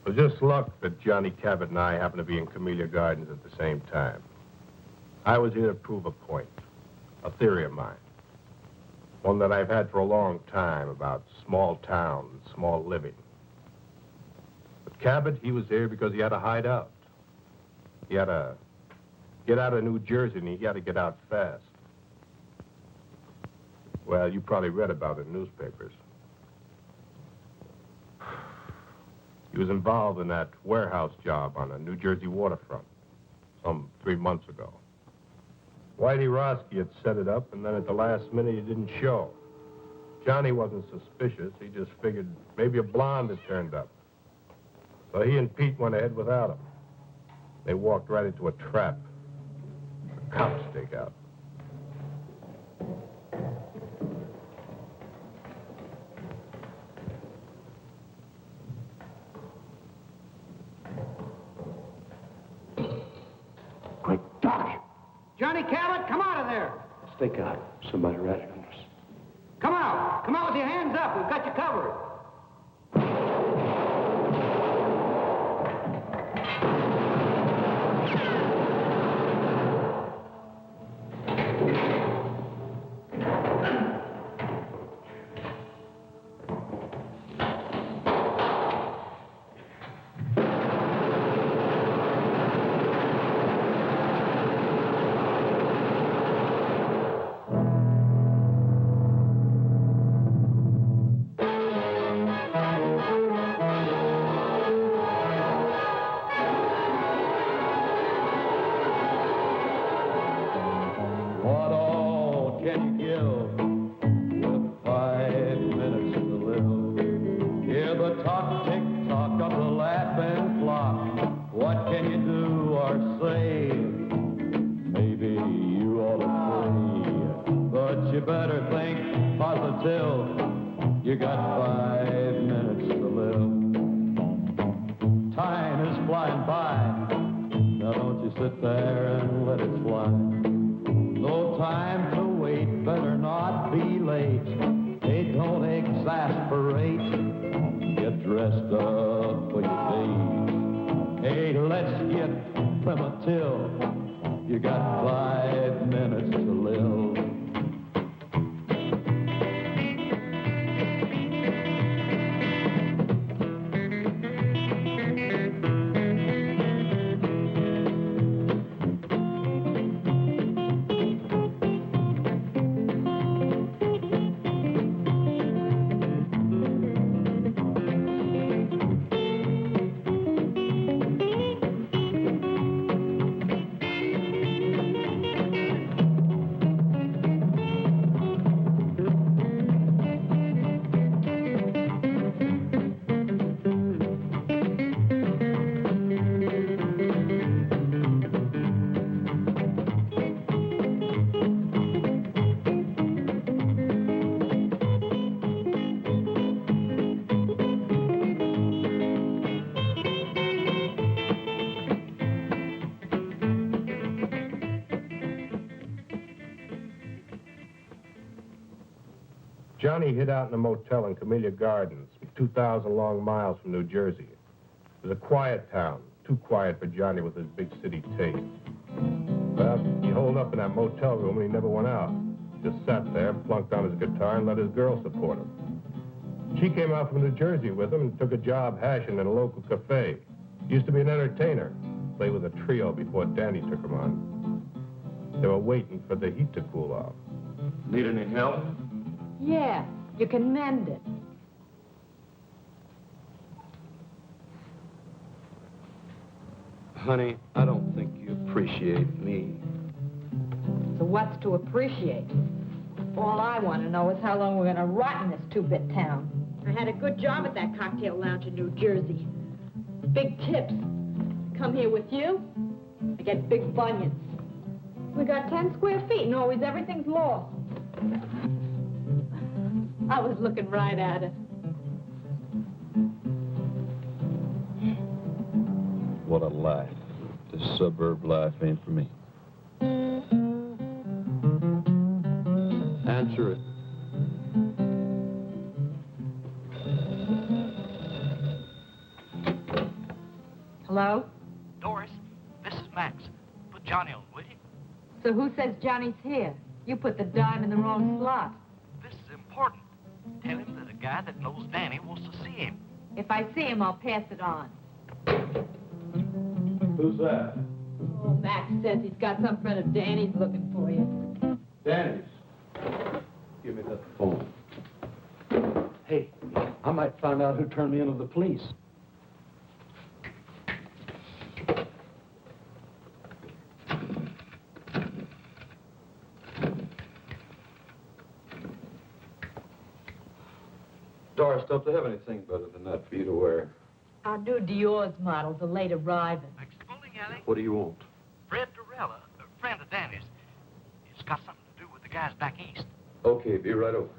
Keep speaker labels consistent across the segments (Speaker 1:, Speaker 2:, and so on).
Speaker 1: It was just luck that Johnny Cabot and I happened to be in Camellia Gardens at the same time. I was here to prove a point, a theory of mine. One that I've had for a long time about small town and small living. But Cabot, he was here because he had to hide out. He had to get out of New Jersey, and he had to get out fast. Well, you probably read about it in newspapers. He was involved in that warehouse job on the New Jersey waterfront some 3 months ago. Whitey Roski had set it up, and then at the last minute, he didn't show. Johnny wasn't suspicious. He just figured maybe a blonde had turned up. So he and Pete went ahead without him. They walked right into a trap. A cop stakeout.
Speaker 2: Great gosh!
Speaker 3: Johnny Cabot, come out of there!
Speaker 2: Stake out. Somebody ratted on us.
Speaker 3: Come out! Come out with your hands up. We've got you covered.
Speaker 1: Johnny hid out in a motel in Camellia Gardens, 2,000 long miles from New Jersey. It was a quiet town, too quiet for Johnny with his big city taste. Well, he holed up in that motel room and he never went out. Just sat there, plunked on his guitar, and let his girl support him. She came out from New Jersey with him and took a job hashing in a local cafe. Used to be an entertainer, played with a trio before Danny took him on. They were waiting for the heat to cool off.
Speaker 2: Need any help?
Speaker 4: Yeah, you can mend it.
Speaker 2: Honey, I don't think you appreciate me.
Speaker 4: So what's to appreciate? All I want to know is how long we're going to rot in this two-bit town. I had a good job at that cocktail lounge in New Jersey. Big tips. Come here with you, I get big bunions. We got 10 square feet and always everything's lost. I was looking right at it.
Speaker 5: What a life. This suburb life ain't for me.
Speaker 2: Answer it.
Speaker 4: Hello?
Speaker 3: Doris, this is Max. Put Johnny on, will you?
Speaker 4: So who says Johnny's here? You put the dime in the wrong slot.
Speaker 3: This is important. Tell him that a guy that knows Danny wants to see him.
Speaker 4: If I see him, I'll pass it on.
Speaker 2: Who's that?
Speaker 4: Oh, Max says he's got some friend of Danny's looking for you.
Speaker 2: Danny's. Give me that phone. Hey, I might find out who turned me into the police. Doris, don't they have anything better than that for you to wear?
Speaker 4: Our new Dior's models are late arriving.
Speaker 3: Next bowling alley,
Speaker 2: What do you want?
Speaker 3: Fred Durella, a friend of Danny's. It's got something to do with the guys back east.
Speaker 2: Okay, be right over.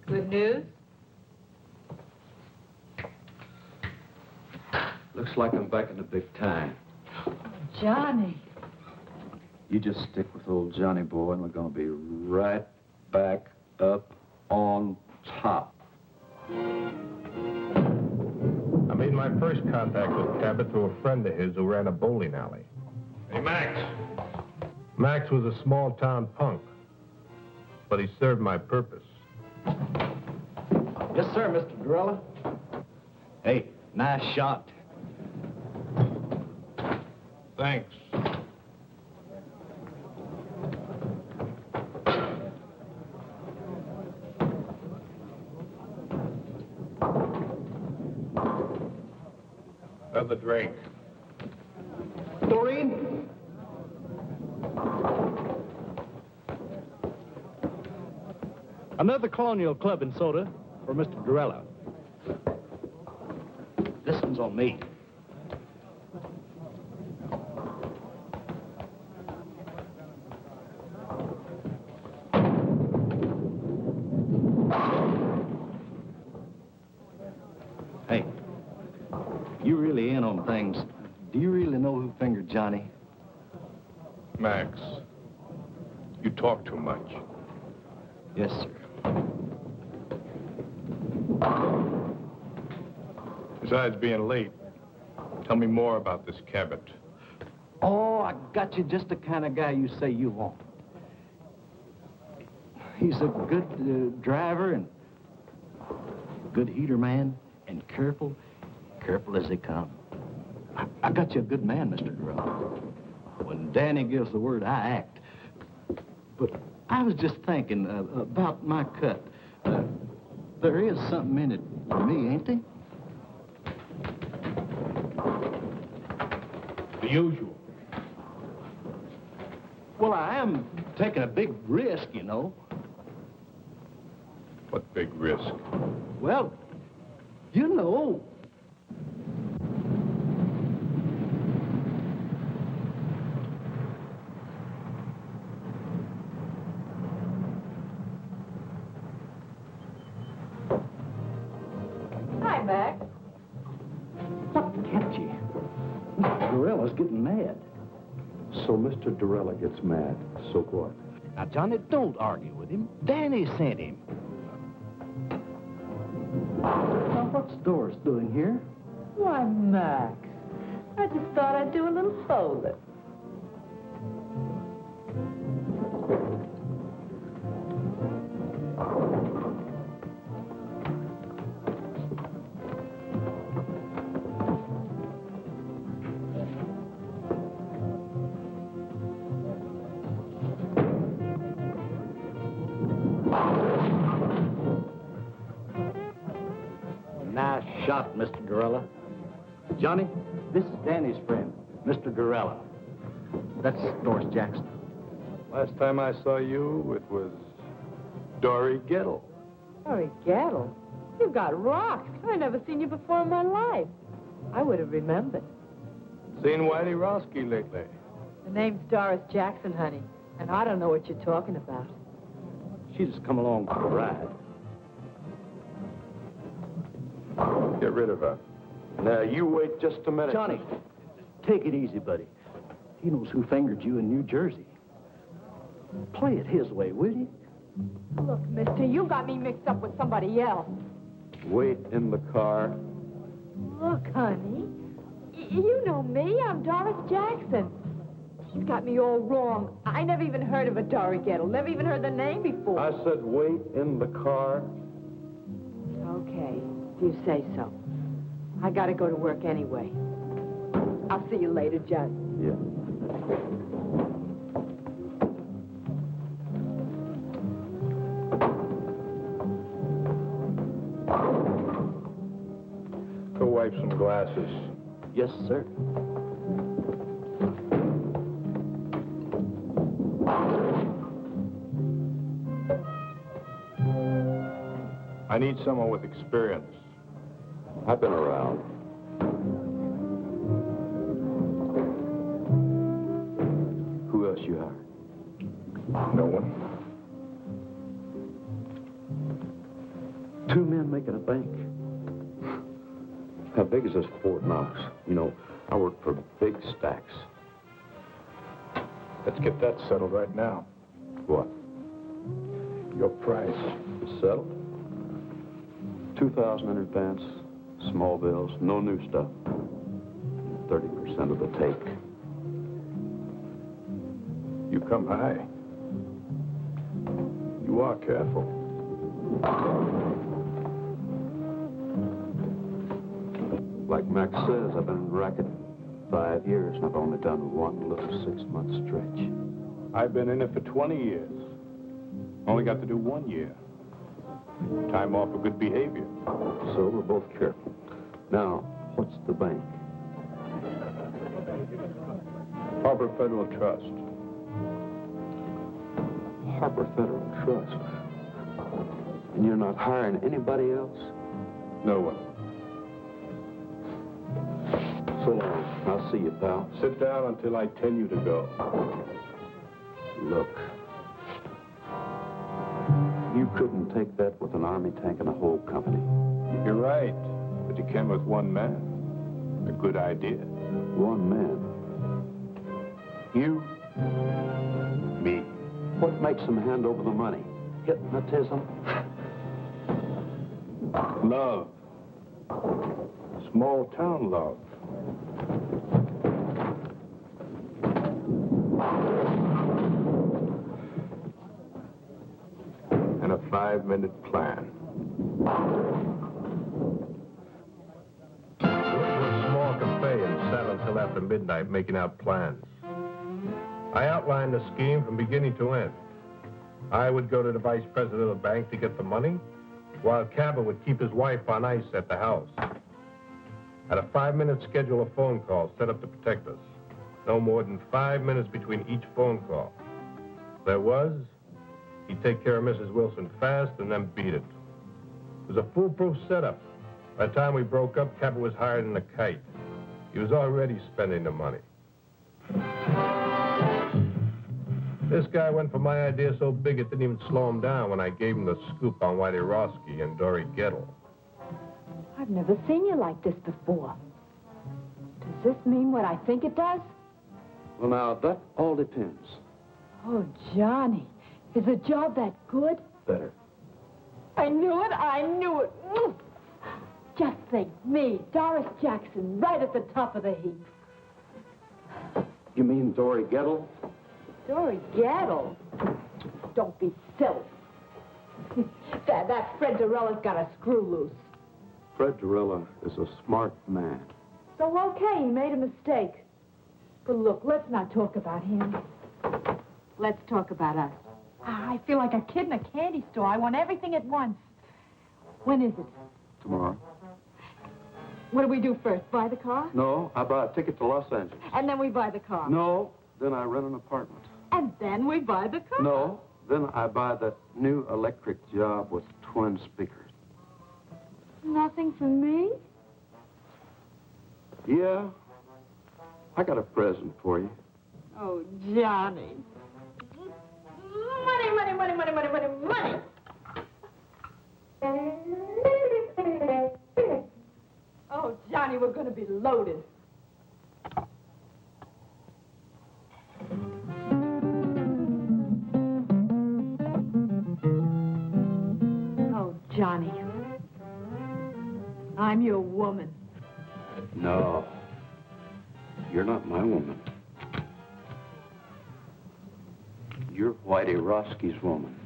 Speaker 4: Good news?
Speaker 2: Looks like I'm back in the big time.
Speaker 4: Johnny.
Speaker 2: You just stick with old Johnny boy, and we're gonna be right back up on top.
Speaker 1: I made my first contact with Cabot through a friend of his who ran a bowling alley.
Speaker 2: Hey, Max.
Speaker 1: Max was a small-town punk, but he served my purpose.
Speaker 2: Yes, sir, Mr. Durella. Hey, nice shot.
Speaker 1: Thanks. Another drink.
Speaker 2: Doreen?
Speaker 6: Another Colonial Club and soda for Mr. Durella.
Speaker 2: This one's on me. Hey, you really in on things. Do you really know who fingered Johnny?
Speaker 1: Max, you talk too much.
Speaker 2: Yes, sir.
Speaker 1: Besides being late, tell me more about this Cabot.
Speaker 2: Oh, I got you just the kind of guy you say you want. He's a good driver and good heater man and careful as they come. I got you a good man, Mr. Durella. When Danny gives the word, I act. But I was just thinking about my cut. There is something in it for me, ain't there?
Speaker 1: The usual.
Speaker 2: Well, I am taking a big risk, you know.
Speaker 1: What big risk?
Speaker 2: Well, you know.
Speaker 4: Hi, Max.
Speaker 2: What kept you? Mr. Durella's getting mad.
Speaker 5: So Mr. Durella gets mad. So what?
Speaker 2: Now, Johnny, don't argue with him. Danny sent him. Now, what's Doris doing here?
Speaker 4: Why, Max. I just thought I'd do a little bowling.
Speaker 2: Nice shot, Mr. Durella. Johnny, this is Danny's friend, Mr. Durella. That's Doris Jackson.
Speaker 5: Last time I saw you, it was Dory Gettle.
Speaker 4: Harry Gattle, you've got rocks. I've never seen you before in my life. I would have remembered.
Speaker 5: Seen Whitey Roski lately?
Speaker 4: The name's Doris Jackson, honey, and I don't know what you're talking about.
Speaker 2: She just come along for a ride.
Speaker 5: Get rid of her. Now, you wait just a minute.
Speaker 2: Johnny, take it easy, buddy. He knows who fingered you in New Jersey. Play it his way, will you?
Speaker 4: Look, mister, you got me mixed up with somebody else.
Speaker 7: Wait in the car.
Speaker 4: Look, honey, you know me. I'm Doris Jackson. She's got me all wrong. I never even heard of a Dory Gettle. Never even heard the name before.
Speaker 7: I said wait in the car.
Speaker 4: Okay, if you say so. I gotta go to work anyway. I'll see you later, John.
Speaker 7: Yeah.
Speaker 5: Go wipe some glasses.
Speaker 2: Yes, sir.
Speaker 5: I need someone with experience.
Speaker 7: I've been around.
Speaker 2: Who else you hired?
Speaker 5: No one.
Speaker 7: Two men making a bank. How big is this Fort Knox? You know, I work for big stacks.
Speaker 5: Let's get that settled right now.
Speaker 7: What?
Speaker 5: Your price.
Speaker 7: It's settled. 2,000 in advance, small bills, no new stuff. 30% of the take.
Speaker 5: You come high. You are careful.
Speaker 7: Like Max says, I've been in the racket 5 years, and I've only done one little 6-month stretch.
Speaker 5: I've been in it for 20 years. Only got to do 1 year. Time off for good behavior.
Speaker 7: So we're both careful. Now, what's the bank?
Speaker 5: Harbor Federal Trust.
Speaker 7: Harbor Federal Trust. And you're not hiring anybody else?
Speaker 5: No one.
Speaker 7: So long. I'll see you, pal.
Speaker 5: Sit down until I tell you to go.
Speaker 7: Look. You couldn't take that with an army tank and a whole company.
Speaker 5: You're right, but you can with one man. A good idea.
Speaker 7: One man.
Speaker 5: You, me.
Speaker 7: What makes them hand over the money? Hypnotism?
Speaker 5: Love. Small town love. And a 5-minute plan.
Speaker 1: We went to a small cafe and sat until after midnight making out plans. I outlined the scheme from beginning to end. I would go to the vice president of the bank to get the money, while Cabot would keep his wife on ice at the house. At a 5-minute schedule of phone calls set up to protect us. No more than 5 minutes between each phone call. There was, he'd take care of Mrs. Wilson fast and then beat it. It was a foolproof setup. By the time we broke up, Cabot was hired in a kite. He was already spending the money. This guy went for my idea so big it didn't even slow him down when I gave him the scoop on Whitey Roski and Dory Gettle.
Speaker 4: I've never seen you like this before. Does this mean what I think it does?
Speaker 7: Well, now, that all depends.
Speaker 4: Oh, Johnny, is the job that good?
Speaker 7: Better.
Speaker 4: I knew it, I knew it. Just think, me, Doris Jackson, right at the top of the heap.
Speaker 7: You mean Dory Gettle?
Speaker 4: Dory Gettle? Don't be silly. that Fred Dorella's got a screw loose.
Speaker 7: Fred Dorella is a smart man.
Speaker 4: So, okay, he made a mistake. But look, let's not talk about him. Let's talk about us. I feel like a kid in a candy store. I want everything at once. When is it?
Speaker 7: Tomorrow.
Speaker 4: What do we do first? Buy the car?
Speaker 7: No, I buy a ticket to Los Angeles.
Speaker 4: And then we buy the car?
Speaker 7: No, then I rent an apartment.
Speaker 4: And then we buy the car?
Speaker 7: No, then I buy that new electric job with twin speakers.
Speaker 4: Nothing for me?
Speaker 7: Yeah, I got a present for you.
Speaker 4: Oh, Johnny. Money, money, money, money, money, money, money. Oh, Johnny, we're going to be loaded. Oh, Johnny. I'm your woman.
Speaker 7: No. You're not my woman. You're Whitey Roski's woman.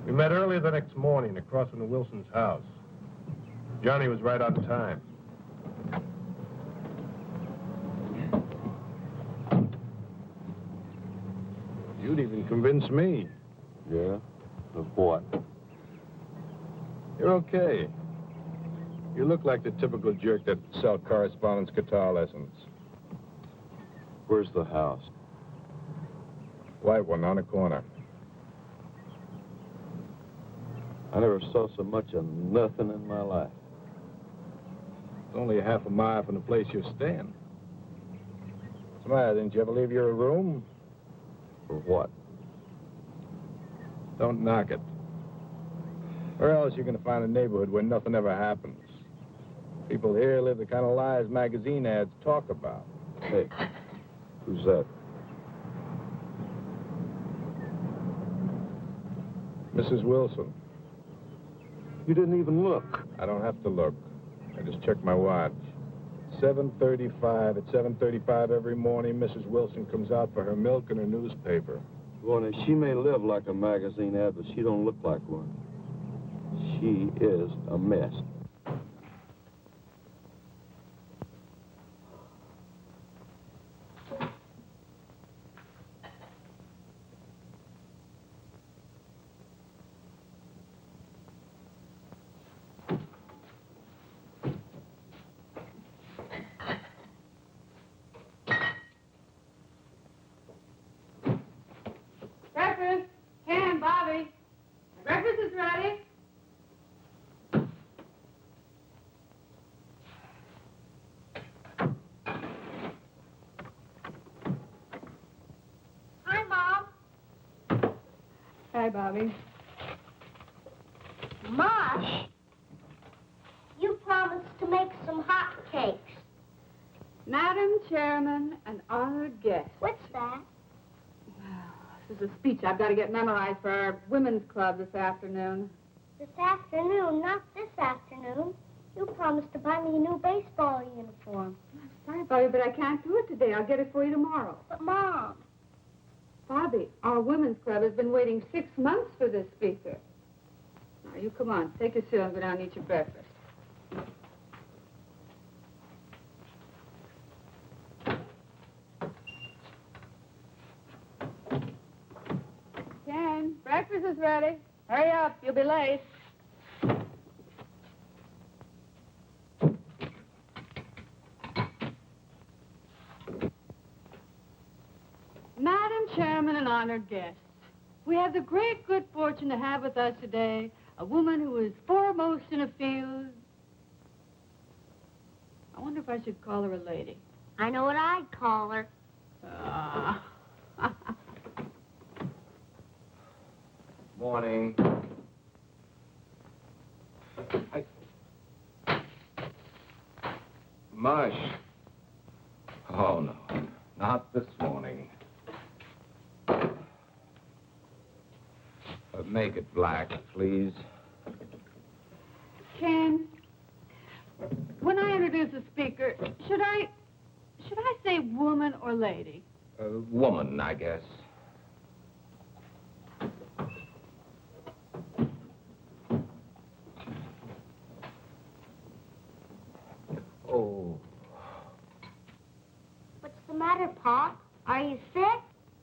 Speaker 1: We met early the next morning across from the Wilson's house. Johnny was right on time. You'd even convince me.
Speaker 7: Yeah? Of what?
Speaker 1: You're okay. You look like the typical jerk that sell correspondence guitar lessons.
Speaker 7: Where's the house?
Speaker 1: White one on the corner.
Speaker 7: I never saw so much of nothing in my life.
Speaker 1: It's only a half a mile from the place you're staying. What's the matter? Didn't you ever leave your room?
Speaker 7: For what?
Speaker 1: Don't knock it. Where else are you going to find a neighborhood where nothing ever happens? People here live the kind of lives magazine ads talk about.
Speaker 7: Hey, who's that?
Speaker 1: Mrs. Wilson.
Speaker 7: You didn't even look.
Speaker 1: I don't have to look. I just checked my watch. 7:35. At 7:35 every morning, Mrs. Wilson comes out for her milk and her newspaper.
Speaker 7: Well, now, she may live like a magazine ad, but she don't look like one. She is a mess.
Speaker 8: Breakfast. Ken, Bobby. Breakfast is ready.
Speaker 4: Hi, Mom.
Speaker 8: Hi, Bobby.
Speaker 9: Mosh, you promised to make some hot cakes.
Speaker 8: Madam Chairman and honored guests.
Speaker 9: What's that?
Speaker 8: This is a speech I've got to get memorized for our women's club this afternoon.
Speaker 9: This afternoon, not this afternoon. You promised to buy me a new baseball uniform.
Speaker 8: I'm sorry, Bobby, but I can't do it today. I'll get it for you tomorrow.
Speaker 9: But, Mom,
Speaker 8: Bobby, our women's club has been waiting 6 months for this speaker. Now, you come on. Take your suit and go down and eat your breakfast. Ken, breakfast is ready. Hurry up. You'll be late. Madam Chairman and honored guests, we have the great good fortune to have with us today a woman who is foremost in a field. I wonder if I should call her a lady.
Speaker 9: I know what I'd call her.
Speaker 1: Morning.
Speaker 10: Mush. Oh, no. Not this morning. Make it black, please.
Speaker 8: Ken, when I introduce a speaker, should I say woman or lady?
Speaker 10: Woman, I guess. Oh.
Speaker 9: What's the matter, Pop? Are you sick?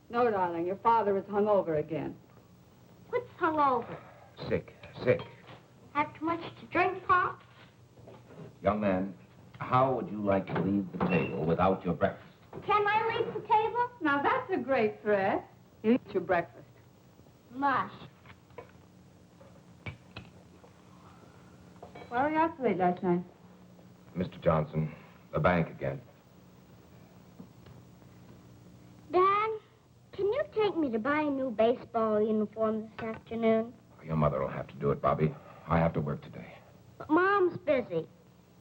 Speaker 8: No, darling, your father is hungover again.
Speaker 9: What's hungover?
Speaker 10: Sick.
Speaker 9: Have too much to drink, Pop?
Speaker 10: Young man, how would you like to leave the table without your breakfast?
Speaker 9: Can I leave the table?
Speaker 8: Now, that's a great threat. You eat your breakfast.
Speaker 9: Mush.
Speaker 8: Why were you out so late last night?
Speaker 10: Mr. Johnson, the bank again.
Speaker 9: to buy a new baseball uniform this afternoon.
Speaker 10: Your mother will have to do it, Bobby. I have to work today.
Speaker 9: But Mom's busy.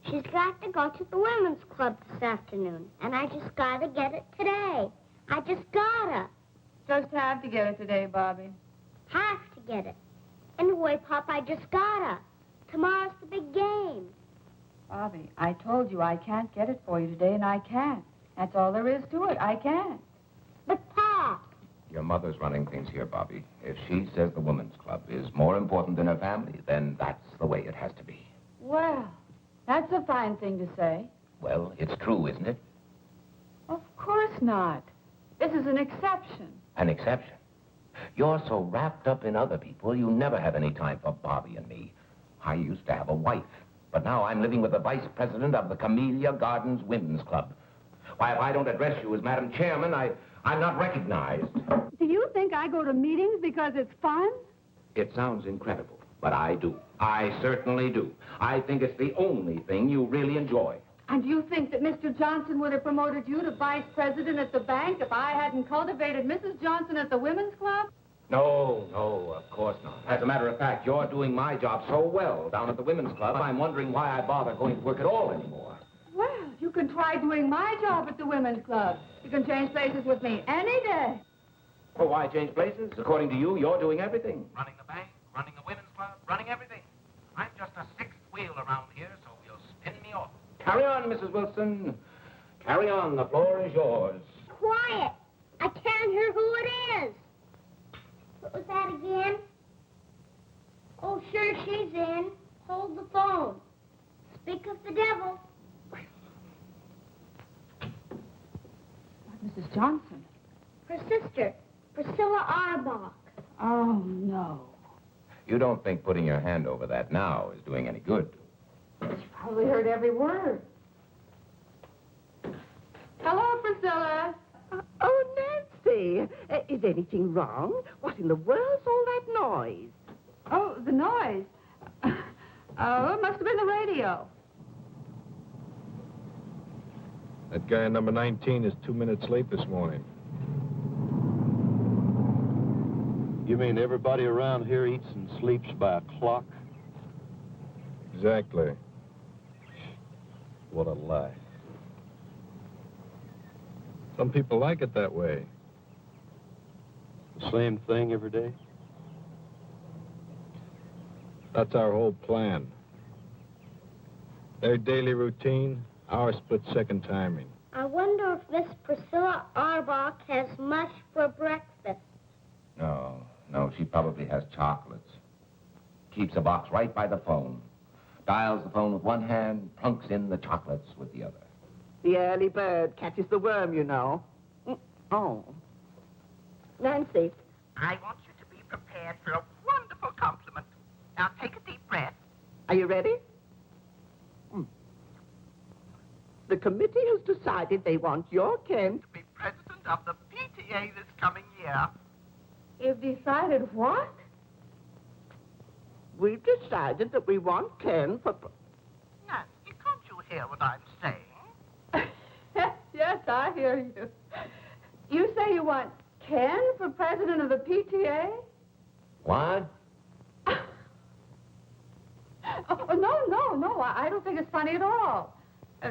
Speaker 9: She's got to go to the women's club this afternoon, and I just gotta get it today. I just gotta.
Speaker 8: Just have to get it today, Bobby.
Speaker 9: Have to get it. Anyway, Pop, I just gotta. Tomorrow's the big game.
Speaker 8: Bobby, I told you I can't get it for you today, and I can't. That's all there is to it. I can't.
Speaker 9: But, Pop.
Speaker 10: Your mother's running things here, Bobby. If she says the women's club is more important than her family, then that's the way it has to be.
Speaker 8: Well, that's a fine thing to say.
Speaker 10: Well, it's true, isn't it?
Speaker 8: Of course not. This is an exception.
Speaker 10: An exception. You're so wrapped up in other people, you never have any time for Bobby and me. I used to have a wife, but now I'm living with the vice president of the Camellia Gardens Women's Club. Why, if I don't address you as Madam Chairman, I'm not recognized.
Speaker 8: Do you think I go to meetings because it's fun?
Speaker 10: It sounds incredible, but I do. I certainly do. I think it's the only thing you really enjoy.
Speaker 8: And you think that Mr. Johnson would have promoted you to vice president at the bank if I hadn't cultivated Mrs. Johnson at the women's club?
Speaker 10: No, of course not. As a matter of fact, you're doing my job so well down at the women's club, I'm wondering why I bother going to work at all anymore.
Speaker 8: Well, you can try doing my job at the women's club. You can change places with me any day.
Speaker 10: Well, why change places? According to you, you're doing everything.
Speaker 3: Running the bank, running the women's club, running everything. I'm just a sixth wheel around here, so you'll spin me off.
Speaker 10: Carry on, Mrs. Wilson. Carry on. The floor is yours.
Speaker 9: Quiet. I can't hear who it is. What was that again? Oh, sure, she's in. Hold the phone. Speak of the devil.
Speaker 8: Mrs. Johnson.
Speaker 9: Her sister, Priscilla Arbach.
Speaker 8: Oh, no.
Speaker 10: You don't think putting your hand over that now is doing any good?
Speaker 8: You probably heard every word. Hello, Priscilla.
Speaker 11: Oh, Nancy, is anything wrong? What in the world's all that noise?
Speaker 8: Oh, the noise. Oh, it must have been the radio.
Speaker 1: That guy number 19 is 2 minutes late this morning.
Speaker 7: You mean everybody around here eats and sleeps by a clock?
Speaker 1: Exactly.
Speaker 7: What a life.
Speaker 1: Some people like it that way.
Speaker 7: The same thing every day?
Speaker 1: That's our whole plan. Their daily routine, our split-second timing.
Speaker 9: I wonder if Miss Priscilla Arbach has much for breakfast.
Speaker 10: No, she probably has chocolates. Keeps a box right by the phone. Dials the phone with one hand, plunks in the chocolates with the other.
Speaker 11: The early bird catches the worm, you know. Oh. Nancy.
Speaker 12: I want you to be prepared for a wonderful compliment. Now take a deep breath.
Speaker 11: Are you ready? The committee has decided they want your Ken
Speaker 12: to be president of the PTA this coming year.
Speaker 8: You've decided what?
Speaker 11: We've decided that we want Ken for...
Speaker 12: Nancy, can't you hear what I'm saying?
Speaker 8: Yes, I hear you. You say you want Ken for president of the PTA?
Speaker 10: What?
Speaker 8: Oh, no. I don't think it's funny at all.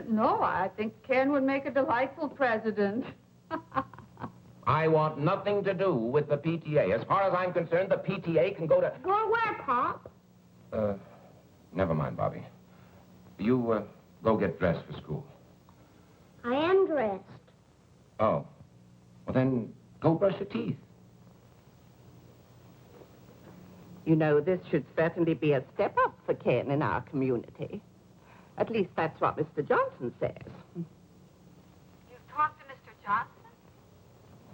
Speaker 8: No, I think Ken would make a delightful president.
Speaker 10: I want nothing to do with the PTA. As far as I'm concerned, the PTA can go to...
Speaker 9: Go where, Pop?
Speaker 10: Never mind, Bobby. You, go get dressed for school.
Speaker 9: I am dressed.
Speaker 10: Oh. Well, then, go brush your teeth.
Speaker 11: You know, this should certainly be a step up for Ken in our community. At least that's what Mr. Johnson says.
Speaker 8: You've talked to Mr. Johnson?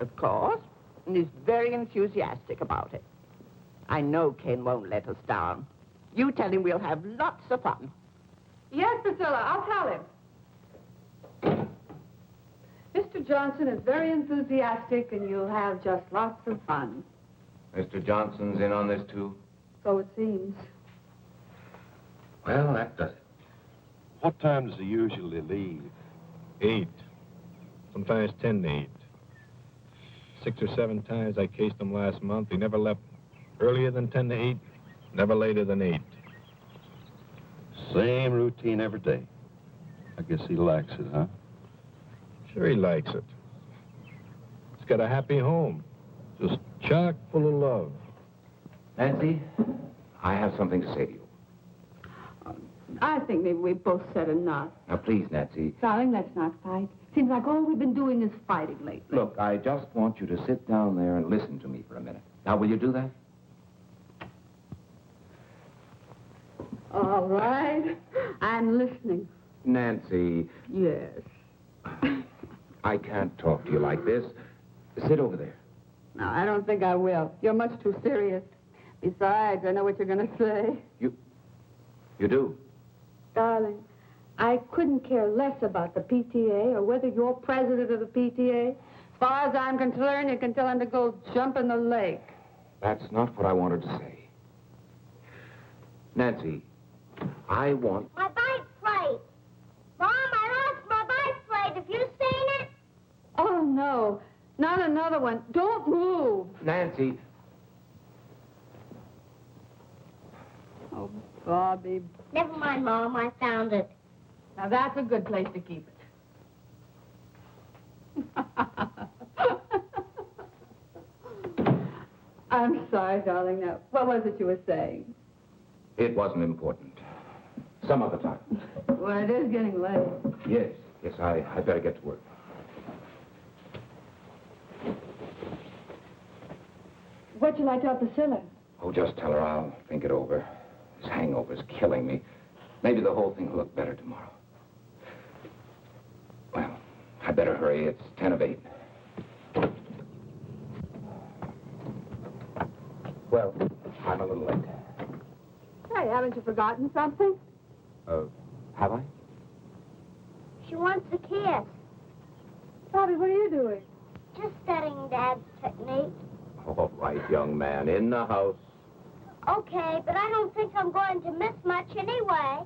Speaker 11: Of course. And he's very enthusiastic about it. I know Ken won't let us down. You tell him we'll have lots of fun.
Speaker 8: Yes, Priscilla, I'll tell him. Mr. Johnson is very enthusiastic, and you'll have just lots of fun.
Speaker 10: Mr. Johnson's in on this, too?
Speaker 8: So it seems.
Speaker 10: Well, that does it.
Speaker 7: What time does he usually leave?
Speaker 1: 8. Sometimes 10 to 8. 6 or 7 times I cased him last month. He never left earlier than 10 to 8, never later than 8.
Speaker 7: Same routine every day. I guess he likes it, huh?
Speaker 1: Sure he likes it. He's got a happy home, just chock full of love.
Speaker 10: Nancy, I have something to say to you.
Speaker 8: I think maybe we've both said enough.
Speaker 10: Now, please, Nancy.
Speaker 8: Darling, let's not fight. Seems like all we've been doing is fighting lately.
Speaker 10: Look, I just want you to sit down there and listen to me for a minute. Now, will you do that?
Speaker 8: All right. I'm listening.
Speaker 10: Nancy.
Speaker 8: Yes.
Speaker 10: I can't talk to you like this. Sit over there.
Speaker 8: No, I don't think I will. You're much too serious. Besides, I know what you're going to say.
Speaker 10: You do?
Speaker 8: Darling, I couldn't care less about the PTA or whether you're president of the PTA. As far as I'm concerned, you can tell him to go jump in the lake.
Speaker 10: That's not what I wanted to say. Nancy, I want...
Speaker 9: My bike plate. Mom, I lost my bike plate. Have you seen it?
Speaker 8: Oh, no. Not another one. Don't move.
Speaker 10: Nancy.
Speaker 8: Oh, Bobby.
Speaker 9: Never mind, Mom. I found it.
Speaker 8: Now, that's a good place to keep it. I'm sorry, darling. Now, what was it you were saying?
Speaker 10: It wasn't important. Some other time.
Speaker 8: Well, it is getting late.
Speaker 10: Yes, I better get to work.
Speaker 8: What'd you like to tell Priscilla?
Speaker 10: Oh, just tell her I'll think it over. This hangover's killing me. Maybe the whole thing will look better tomorrow. Well, I better hurry. It's 10 of 8. Well, I'm a little late.
Speaker 8: Hey, haven't you forgotten something?
Speaker 10: Have I?
Speaker 9: She wants a kiss.
Speaker 8: Bobby, what are you doing?
Speaker 9: Just studying Dad's technique.
Speaker 10: All right, young man, in the house.
Speaker 9: Okay, but I don't think I'm going to miss much anyway.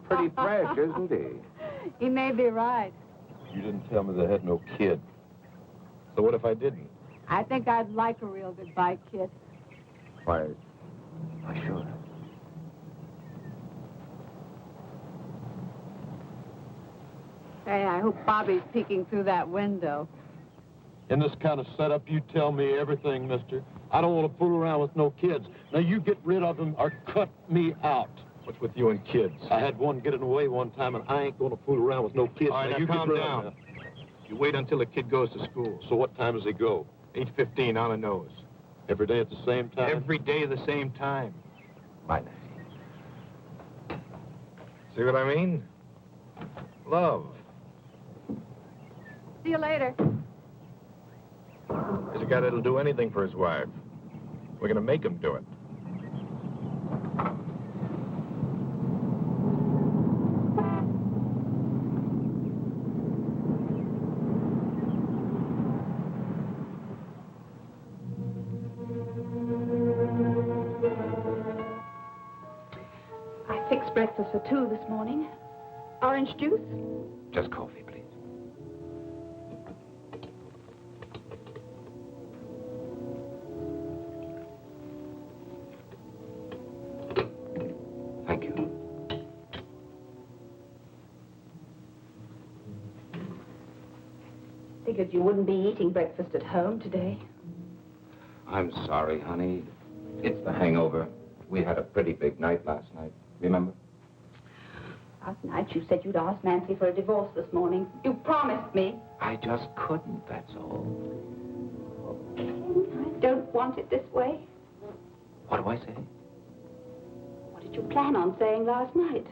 Speaker 10: Pretty fresh, isn't he?
Speaker 8: He may be right.
Speaker 1: You didn't tell me they had no kid. So what if I didn't?
Speaker 8: I think I'd like a real goodbye kiss.
Speaker 10: Why, sure.
Speaker 8: Hey, I hope Bobby's peeking through that window.
Speaker 6: In this kind of setup, you tell me everything, mister. I don't want to fool around with no kids. Now, you get rid of them or cut me out.
Speaker 1: What's with you and kids?
Speaker 6: I had one getting away one time, and I ain't going to fool around with no kids.
Speaker 1: All right, now
Speaker 6: you
Speaker 1: calm
Speaker 6: get rid
Speaker 1: down.
Speaker 6: of them.
Speaker 1: You wait until the kid goes to school.
Speaker 6: So what time does he go?
Speaker 1: 8:15 on the nose.
Speaker 6: Every day at the same time?
Speaker 1: Every day at the same time.
Speaker 10: Bye, Nancy.
Speaker 1: See what I mean? Love.
Speaker 8: See you later.
Speaker 1: There's a guy that'll do anything for his wife. We're gonna make him do it.
Speaker 13: I fixed breakfast for 2 this morning. Orange juice?
Speaker 10: Just coffee, please. Thank you.
Speaker 13: Figured you wouldn't be eating breakfast at home today.
Speaker 10: I'm sorry, honey. It's the hangover. We had a pretty big night last night. Remember?
Speaker 13: Last night you said you'd ask Nancy for a divorce this morning. You promised me.
Speaker 10: I just couldn't, that's all.
Speaker 13: I don't want it this way.
Speaker 10: What do I say?
Speaker 13: What did you plan on saying last night?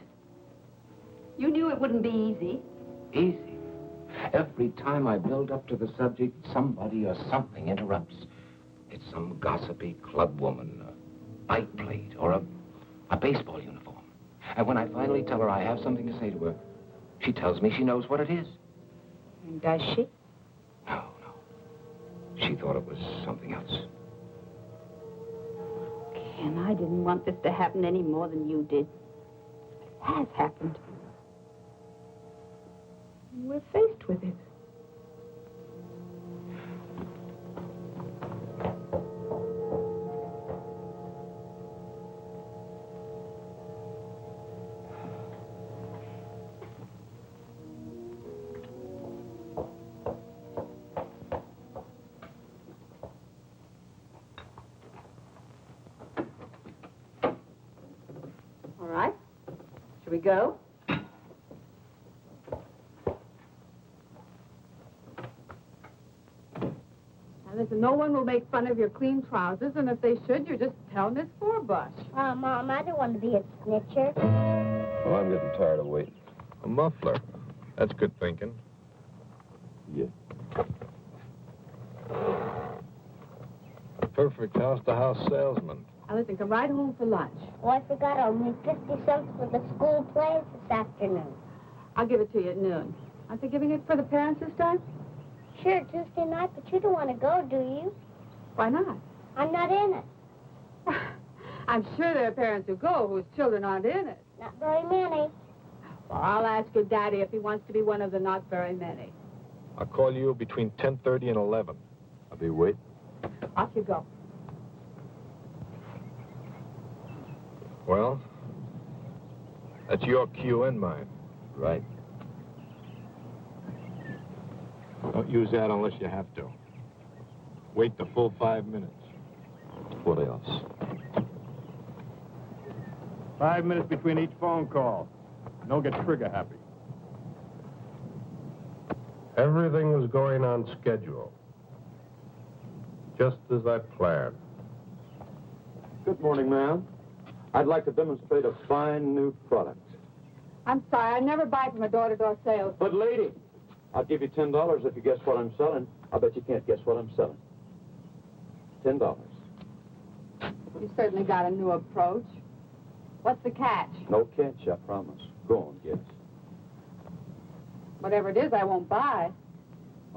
Speaker 13: You knew it wouldn't be easy.
Speaker 10: Easy. Every time I build up to the subject, somebody or something interrupts. It's some gossipy club woman, a bike plate, or a baseball uniform. And when I finally tell her I have something to say to her, she tells me she knows what it is.
Speaker 13: Does she?
Speaker 10: No. She thought it was something else.
Speaker 13: Ken, I didn't want this to happen any more than you did. It has happened. We're faced with it.
Speaker 11: go.
Speaker 8: Now, listen, no one will make fun of your clean trousers, and if they should, you just tell Miss Forbush.
Speaker 9: Mom, I don't want to be a snitcher.
Speaker 6: Well, I'm getting tired of waiting.
Speaker 1: A muffler. That's good thinking.
Speaker 6: Yeah. A perfect house-to-house salesman.
Speaker 8: Now, listen, come right home for lunch.
Speaker 9: Oh, I forgot I'll need 50 cents for the school plays this afternoon.
Speaker 8: I'll give it to you at noon. Aren't they giving it for the parents this time?
Speaker 9: Sure, Tuesday night, but you don't want to go, do you?
Speaker 8: Why not?
Speaker 9: I'm not in it.
Speaker 8: I'm sure there are parents who go whose children aren't in it.
Speaker 9: Not very many.
Speaker 8: Well, I'll ask your daddy if he wants to be one of the not very many.
Speaker 1: I'll call you between 10:30 and 11.
Speaker 6: I'll be waiting.
Speaker 8: Off you go.
Speaker 1: Well, that's your cue and mine.
Speaker 6: Right.
Speaker 1: Don't use that unless you have to. Wait the full 5 minutes.
Speaker 6: What else?
Speaker 5: 5 minutes between each phone call. Don't get trigger happy.
Speaker 1: Everything was going on schedule. Just as I planned.
Speaker 7: Good morning, ma'am. I'd like to demonstrate a fine new product.
Speaker 8: I'm sorry, I never buy from a door-to-door sales.
Speaker 7: But, lady, I'll give you $10 if you guess what I'm selling. I bet you can't guess what I'm selling. $10.
Speaker 8: You certainly got a new approach. What's the catch?
Speaker 7: No catch, I promise. Go on, guess.
Speaker 8: Whatever it is, I won't buy.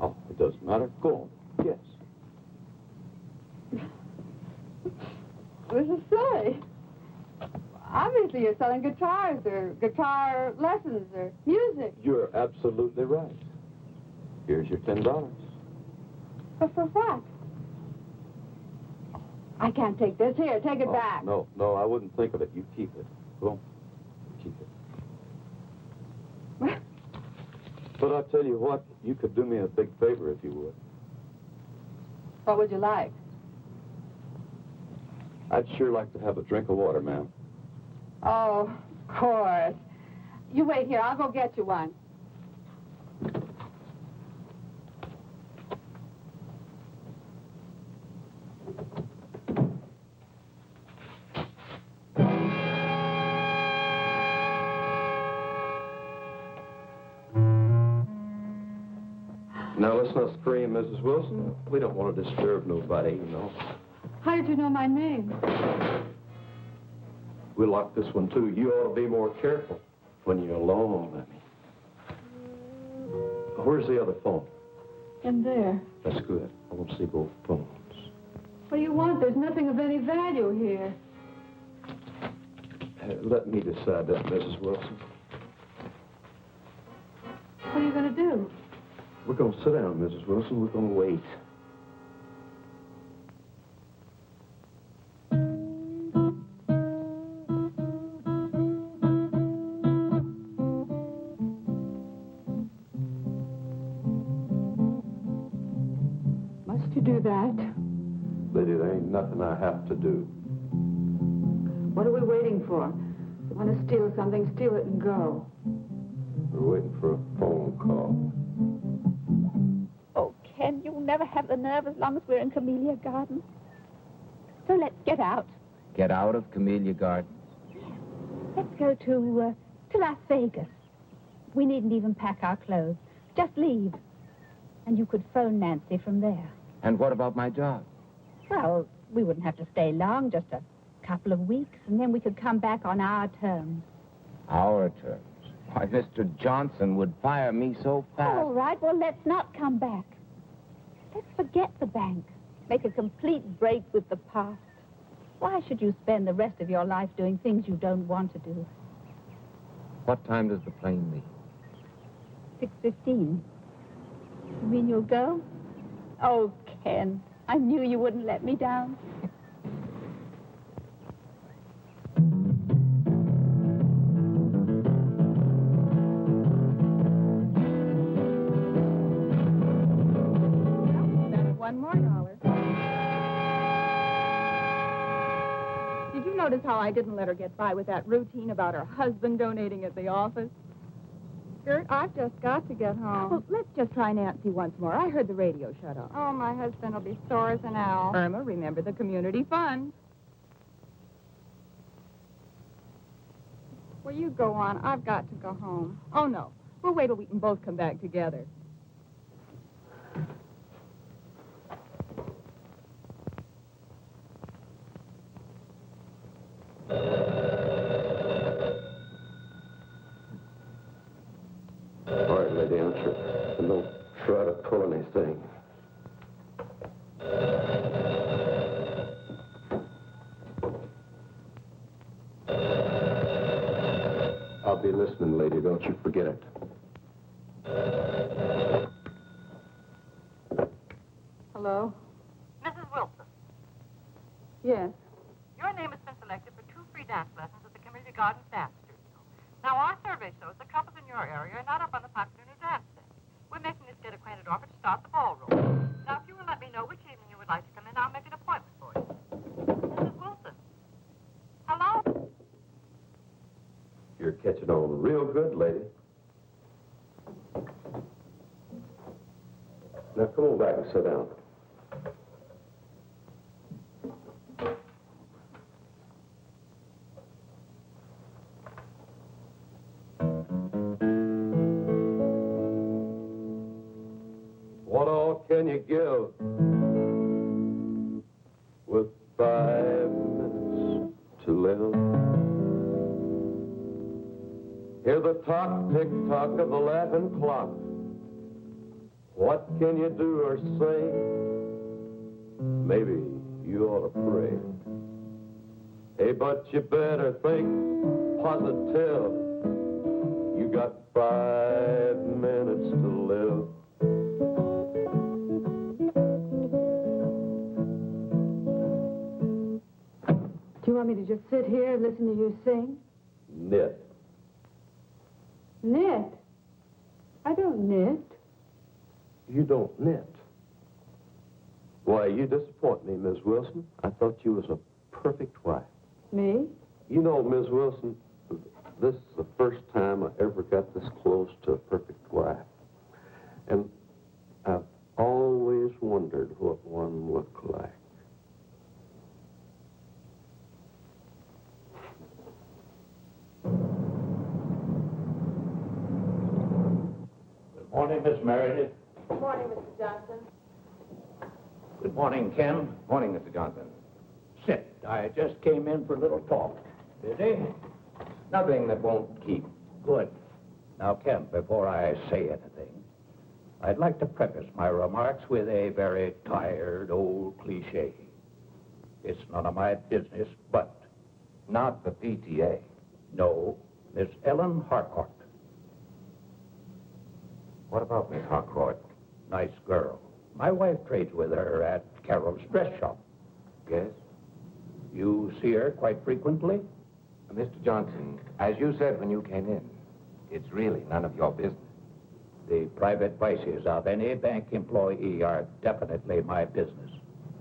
Speaker 7: Oh, it doesn't matter. Go on, guess.
Speaker 8: This is silly. Obviously, you're selling guitars or guitar lessons or music.
Speaker 7: You're absolutely right. Here's your $10.
Speaker 8: But for what? I can't take this. Here, take it back.
Speaker 7: No, I wouldn't think of it. You keep it. Go on. Keep it. But I'll tell you what, you could do me a big favor if you would.
Speaker 8: What would you like?
Speaker 7: I'd sure like to have a drink of water, ma'am.
Speaker 8: Oh, of course. You wait here. I'll go get you one.
Speaker 7: Now, let's not scream, Mrs. Wilson. We don't want to disturb nobody, you know.
Speaker 8: How did you know my name?
Speaker 7: We locked this one, too. You ought to be more careful when you're alone, Lemmy. Where's the other phone?
Speaker 8: In there.
Speaker 7: That's good. I want to see both phones.
Speaker 8: What do you want? There's nothing of any value here.
Speaker 7: Let me decide that, Mrs. Wilson.
Speaker 8: What are you going to do?
Speaker 7: We're going to sit down, Mrs. Wilson. We're going to wait.
Speaker 8: Must you do that?
Speaker 7: Lady, there ain't nothing I have to do.
Speaker 8: What are we waiting for? You want to steal something, steal it and go.
Speaker 7: We're waiting for a phone call.
Speaker 13: Oh, Ken, you'll never have the nerve as long as we're in Camellia Gardens. So let's get out.
Speaker 10: Get out of Camellia Gardens?
Speaker 13: Let's go to Las Vegas. We needn't even pack our clothes. Just leave. And you could phone Nancy from there.
Speaker 10: And what about my job?
Speaker 13: Well, we wouldn't have to stay long, just a couple of weeks, and then we could come back on our terms.
Speaker 10: Our terms? Why, Mr. Johnson would fire me so fast.
Speaker 13: All right, well, let's not come back. Let's forget the bank. Make a complete break with the past. Why should you spend the rest of your life doing things you don't want to do?
Speaker 10: What time does the plane leave?
Speaker 13: 6:15. You mean you'll go? Oh, Ken, I knew you wouldn't let me down.
Speaker 8: $1 more. Did you know
Speaker 14: notice how I didn't let her get by with that routine about her husband donating at the office? Gert, I've just got to get home. Well, let's just try Nancy once more. I heard the radio shut off. Oh, my husband will be sore as an owl. Irma, remember the community fund. Well, you go on. I've got to go home. Oh, no. We'll wait till we can both come back together.
Speaker 7: All right, lady, answer. And don't try to pull anything. I'll be listening, lady. Don't you forget it.
Speaker 14: Hello?
Speaker 12: Mrs. Wilson,
Speaker 14: Yes.
Speaker 12: your name has been selected for 2 free dance lessons at the Community Gardens Dance Studio. Now, our survey shows the couples in your area are not up on the popular new dance scene. We're making this get acquainted offer to start the ballroom. Now, if you will let me know which evening you would like to come in, I'll make an appointment for you. Mrs. Wilson. Hello?
Speaker 7: You're catching on real good, lady. Now, come on back and sit down. What all can you give with 5 minutes to live? Hear the tock, tick-tock of the laughing clock. What can you do or say? Maybe you ought to pray. Hey, but you better think positive. You got 5 minutes to live.
Speaker 8: Do you want me to just sit here and listen to you sing?
Speaker 7: Knit.
Speaker 8: Knit? I don't knit.
Speaker 7: You don't knit. Why, you disappoint me, Miss Wilson. I thought you was a perfect wife.
Speaker 8: Me?
Speaker 7: You know, Miss Wilson, this is the first time I ever got this close to a perfect wife. And I've always wondered what one looked like.
Speaker 2: Good morning, Miss Meredith.
Speaker 14: Good morning, Mr. Johnson.
Speaker 2: Good morning, Ken.
Speaker 10: Morning, Mr. Johnson.
Speaker 2: Sit. I just came in for a little talk. Busy?
Speaker 10: Nothing that won't keep.
Speaker 2: Good. Now, Ken, before I say anything, I'd like to preface my remarks with a very tired old cliche. It's none of my business, but...
Speaker 10: Not the PTA.
Speaker 2: No, Miss Ellen Harcourt.
Speaker 10: What about Miss Harcourt?
Speaker 2: Nice girl. My wife trades with her at Carol's dress shop.
Speaker 10: Yes?
Speaker 2: You see her quite frequently?
Speaker 10: Mr. Johnson, as you said when you came in, it's really none of your business.
Speaker 2: The private vices of any bank employee are definitely my business,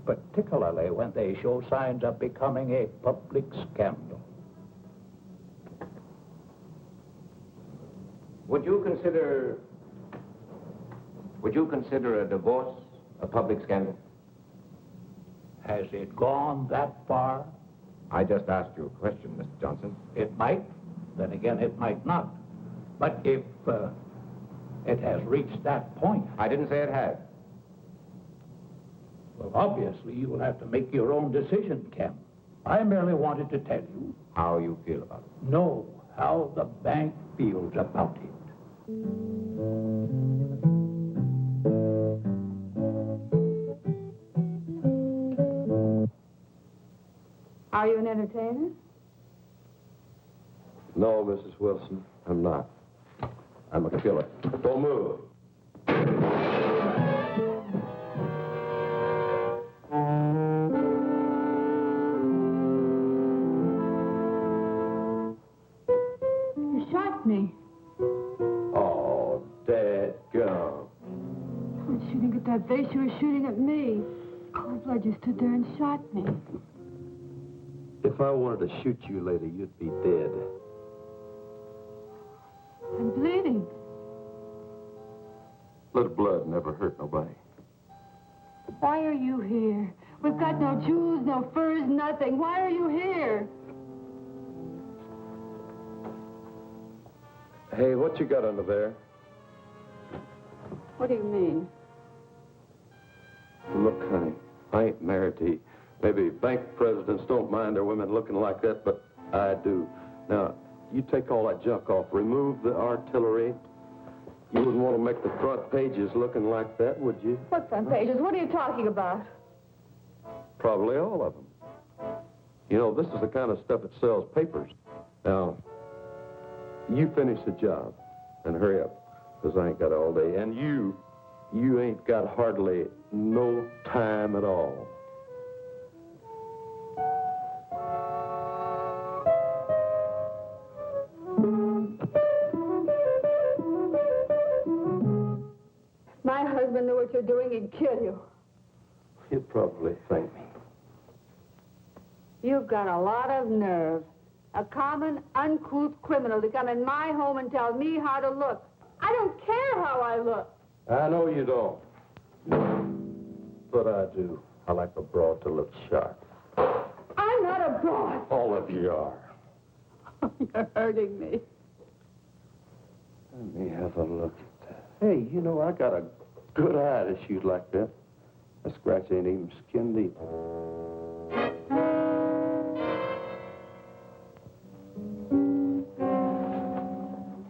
Speaker 2: particularly when they show signs of becoming a public scandal.
Speaker 10: Would you consider a divorce a public scandal?
Speaker 2: Has it gone that far?
Speaker 10: I just asked you a question, Mr. Johnson.
Speaker 2: It might. Then again, it might not. But if it has reached that point...
Speaker 10: I didn't say it had.
Speaker 2: Well, obviously, you will have to make your own decision, Ken. I merely wanted to tell you...
Speaker 10: How you feel about it?
Speaker 2: No, how the bank feels about it.
Speaker 8: Are you an entertainer?
Speaker 7: No, Mrs. Wilson, I'm not. I'm a killer. Don't move.
Speaker 8: You shot me.
Speaker 7: Oh, dadgum.
Speaker 8: I was shooting at that vase. You were shooting at me. Cold blood, you stood there and shot me.
Speaker 7: If I wanted to shoot you later, you'd be dead.
Speaker 8: I'm bleeding.
Speaker 7: Little blood never hurt nobody.
Speaker 8: Why are you here? We've got no jewels, no furs, nothing. Why are you here?
Speaker 7: Hey, what you got under there?
Speaker 8: What do you mean?
Speaker 7: Look, honey, I ain't married to you. Maybe bank presidents don't mind their women looking like that, but I do. Now, you take all that junk off. Remove the artillery. You wouldn't want to make the front pages looking like that, would you?
Speaker 8: What front pages? What are you talking about?
Speaker 7: Probably all of them. You know, this is the kind of stuff that sells papers. Now, you finish the job and hurry up, because I ain't got all day. And you ain't got hardly no time at all.
Speaker 8: My husband knew what you're doing, he'd kill you.
Speaker 7: He'd probably thank me.
Speaker 8: You've got a lot of nerve. A common, uncouth criminal to come in my home and tell me how to look. I don't care how I look.
Speaker 7: I know you don't. But I do. I like a broad to look sharp.
Speaker 8: I'm not a broad.
Speaker 7: All of you are.
Speaker 8: You're hurting me.
Speaker 7: Let me have a look at that. Hey, you know, I got a good eye to shoot like that. That scratch ain't even skin deep.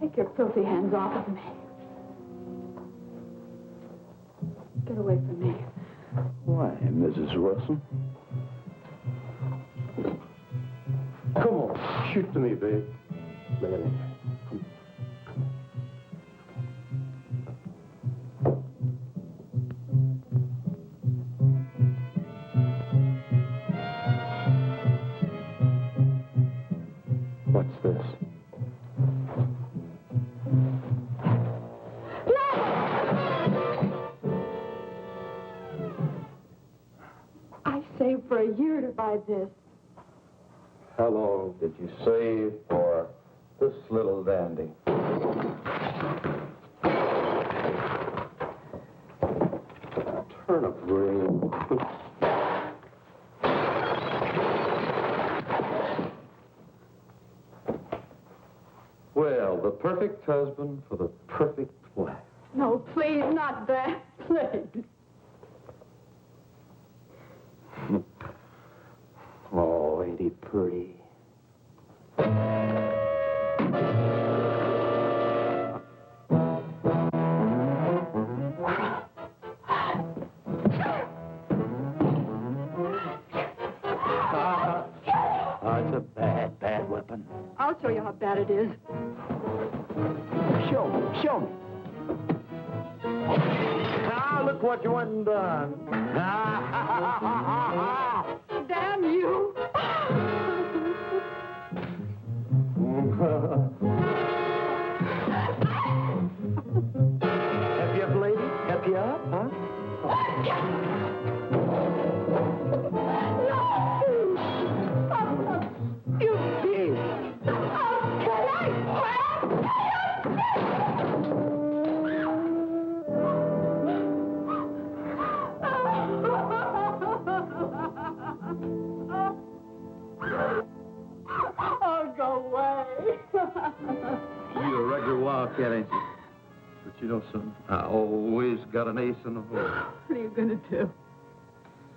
Speaker 8: Take your filthy hands off of me. Get away from me.
Speaker 7: Why, Mrs. Wilson? Come on, shoot to me, babe. Lay it in. What's this?
Speaker 8: I saved for a year to buy this.
Speaker 7: How long did you save for this little dandy? Turnip green. Well, the perfect husband for the perfect wife.
Speaker 8: No, please, not that. Please.
Speaker 7: Oh, ain't he pretty?
Speaker 2: It's a bad, bad weapon.
Speaker 8: I'll show you how bad it is.
Speaker 2: Show me, show me. Now, look what you went and done.
Speaker 8: Damn you!
Speaker 2: Help you up, lady? Help you up, huh?
Speaker 8: You
Speaker 2: Yes.
Speaker 8: Oh, go away.
Speaker 7: You a regular wildcat, ain't you? But you know something? I always got an ace in the hole.
Speaker 8: What are you going to do?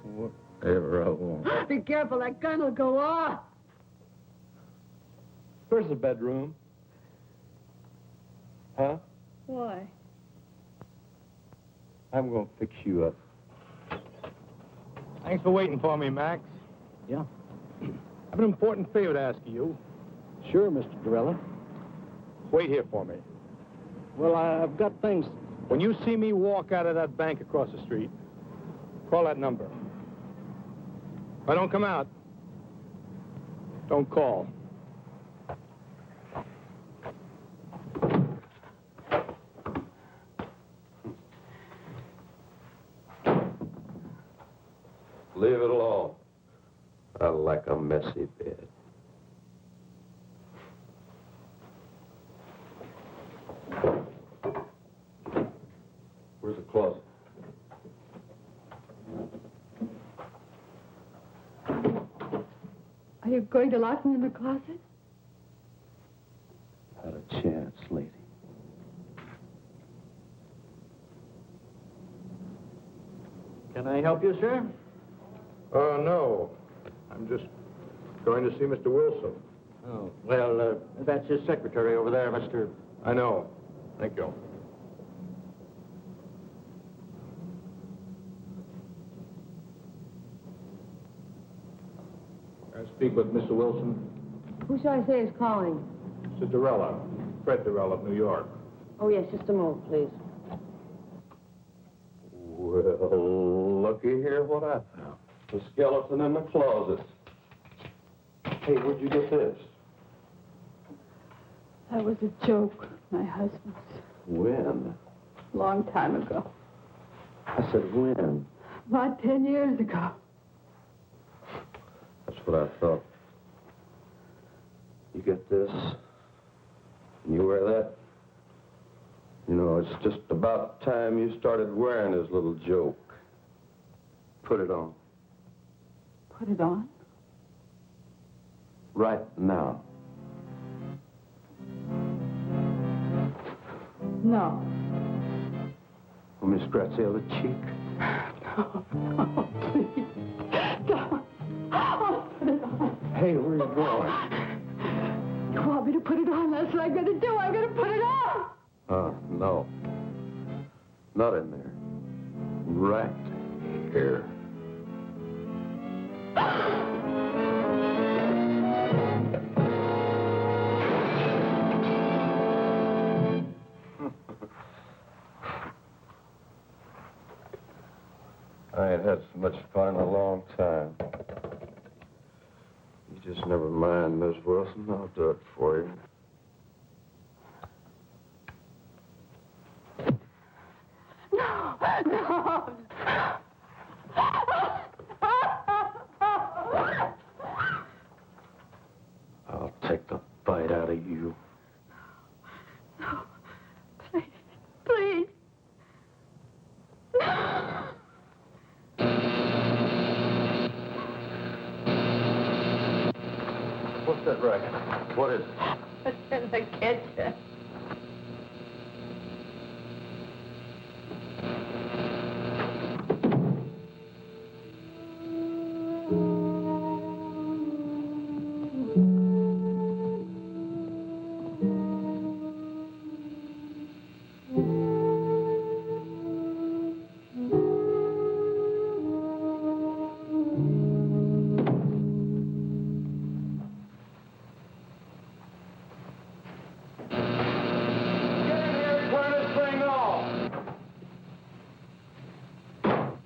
Speaker 7: Whatever I want.
Speaker 8: Be careful, that gun will go off.
Speaker 6: Where's the bedroom? Huh?
Speaker 8: Why?
Speaker 6: I'm going to fix you up. Thanks for waiting for me, Max.
Speaker 2: Yeah.
Speaker 6: I have an important favor to ask of you.
Speaker 2: Sure, Mr. Dorella.
Speaker 6: Wait here for me.
Speaker 2: Well, I've got things.
Speaker 6: When you see me walk out of that bank across the street, call that number. If I don't come out, don't call.
Speaker 7: Leave it alone. I like a messy bed. Where's the closet?
Speaker 8: Are you going to lock me in the closet?
Speaker 7: Not a chance, lady.
Speaker 2: Can I help you, sir?
Speaker 1: No. I'm just going to see Mr. Wilson.
Speaker 2: Oh, well, that's his secretary over there, Mr.
Speaker 1: I know. Thank you. I speak with Mr. Wilson.
Speaker 8: Who shall I say is calling?
Speaker 1: Mr. Durella. Fred Durella of New York.
Speaker 8: Oh, yes, just a moment, please.
Speaker 7: Well, looky here what I found. The skeleton in the closet. Hey, where'd you get this?
Speaker 8: That was a joke, my husband's.
Speaker 7: When?
Speaker 8: Long time ago.
Speaker 7: I said when?
Speaker 8: About 10 years ago.
Speaker 7: That's what I thought. You get this, and you wear that. You know, it's just about time you started wearing his little joke. Put it on.
Speaker 8: Put it on?
Speaker 7: Right now.
Speaker 8: No.
Speaker 7: Let me scratch the other cheek.
Speaker 8: No, please. Don't. I'll put it on.
Speaker 7: Hey, where are you going?
Speaker 8: You want me to put it on? That's what I'm going to do. I'm going to put it on.
Speaker 7: No. Not in there. Right here. I ain't had so much fun in a long time. You just never mind, Miss Wilson. I'll do it for you.
Speaker 8: No, no.
Speaker 7: I'll take the bite out of you.
Speaker 8: No, please, please. No.
Speaker 7: What's that racket? What is it?
Speaker 8: It's in the kitchen.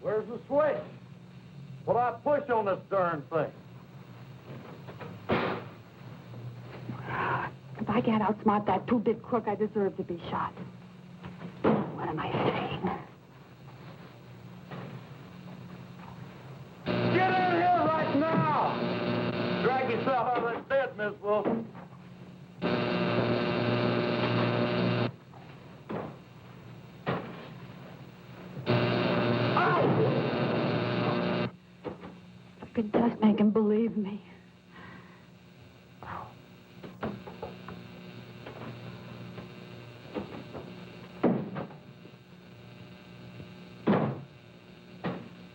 Speaker 2: Where's the switch? What do I push on this darn thing?
Speaker 8: If I can't outsmart that two-bit crook, I deserve to be shot. What am I saying?
Speaker 2: Get in here right now! Drag yourself out of that bed, Miss Wilson.
Speaker 8: If you could just make him believe me.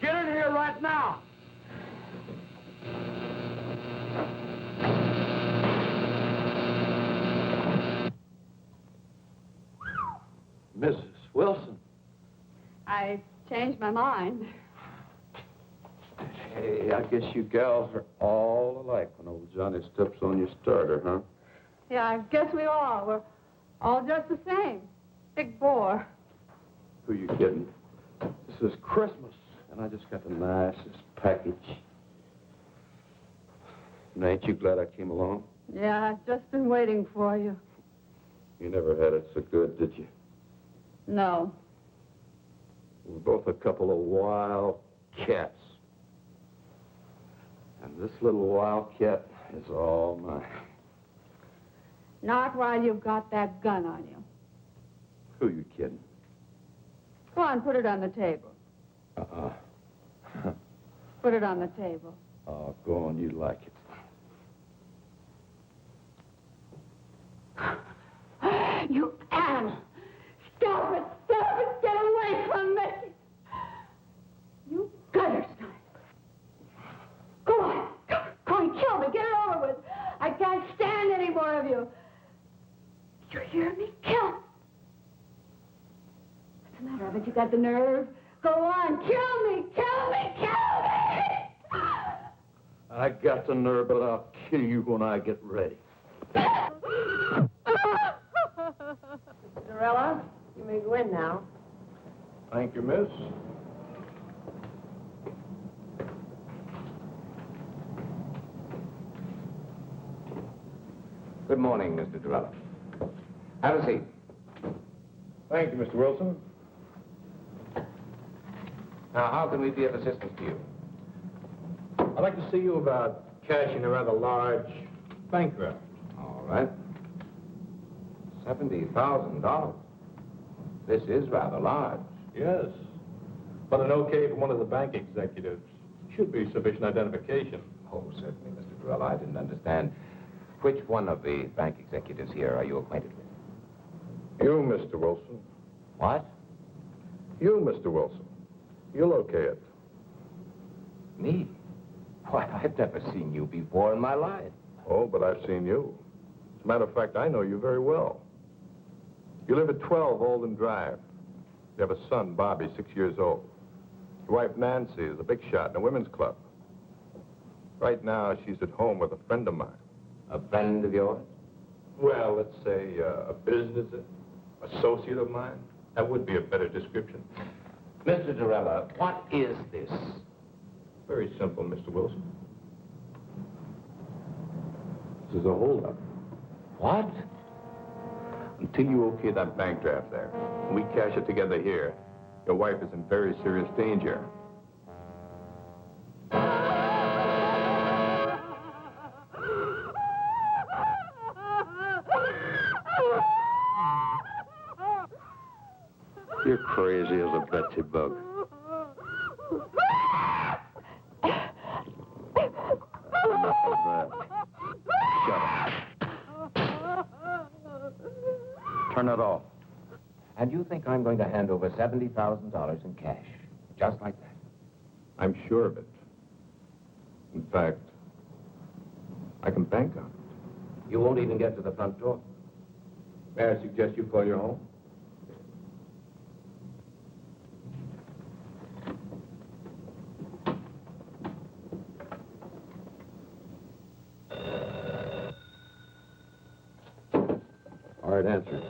Speaker 2: Get in here right now!
Speaker 7: Mrs. Wilson.
Speaker 8: I changed my mind.
Speaker 7: Hey, I guess you gals are all alike when old Johnny steps on your starter, huh?
Speaker 8: Yeah, I guess we are. We're all just the same. Big bore.
Speaker 7: Who you kidding? This is Christmas, and I just got the nicest package. And ain't you glad I came along?
Speaker 8: Yeah, I've just been waiting for you.
Speaker 7: You never had it so good, did you?
Speaker 8: No.
Speaker 7: We're both a couple of wild cats. And this little wildcat is all mine.
Speaker 8: Not while you've got that gun on you.
Speaker 7: Who you kidding?
Speaker 8: Go on, put it on the table. Put it on the table.
Speaker 7: Oh, go on, you like it.
Speaker 8: You animal! Stop it! Stop it! Get away from me! You gutter snipe! Go on! Go on, kill me! Get it over with! I can't stand any more of you! Did you hear me? Kill him! What's the matter? Haven't you got the nerve? Go on! Kill me! Kill me! Kill me!
Speaker 7: I got the nerve, but I'll kill you when I get ready.
Speaker 15: Cinderella, you may go in now.
Speaker 5: Thank you, miss.
Speaker 10: Good morning, Mr. Durella. Have a seat.
Speaker 5: Thank you, Mr. Wilson.
Speaker 10: Now, how can we be of assistance to you?
Speaker 1: I'd like to see you about cashing a rather large bank draft.
Speaker 10: All right. $70,000. This is rather large.
Speaker 1: Yes. But an okay from one of the bank executives should be sufficient identification.
Speaker 10: Oh, certainly, Mr. Durella. I didn't understand. Which one of the bank executives here are you acquainted with?
Speaker 1: You, Mr. Wilson.
Speaker 10: What?
Speaker 1: You, Mr. Wilson. You'll okay it.
Speaker 10: Me? Why, I've never seen you before in my life.
Speaker 1: Oh, but I've seen you. As a matter of fact, I know you very well. You live at 12 Olden Drive. You have a son, Bobby, 6 years old. Your wife, Nancy, is a big shot in a women's club. Right now, she's at home with a friend of mine.
Speaker 10: A friend of yours?
Speaker 1: Well, let's say a business associate of mine. That would be a better description.
Speaker 10: Mr. Durella, what is this?
Speaker 1: Very simple, Mr. Wilson.
Speaker 7: This is a holdup.
Speaker 10: What?
Speaker 1: Until you okay that bank draft there, and we cash it together here, your wife is in very serious danger.
Speaker 7: You're crazy as a Betsy bug. Enough of that. Shut up. Turn it off.
Speaker 10: And you think I'm going to hand over $70,000 in cash, just like that?
Speaker 1: I'm sure of it. In fact, I can bank on it.
Speaker 10: You won't even get to the front door.
Speaker 1: May I suggest you call your home?
Speaker 7: All right, answer.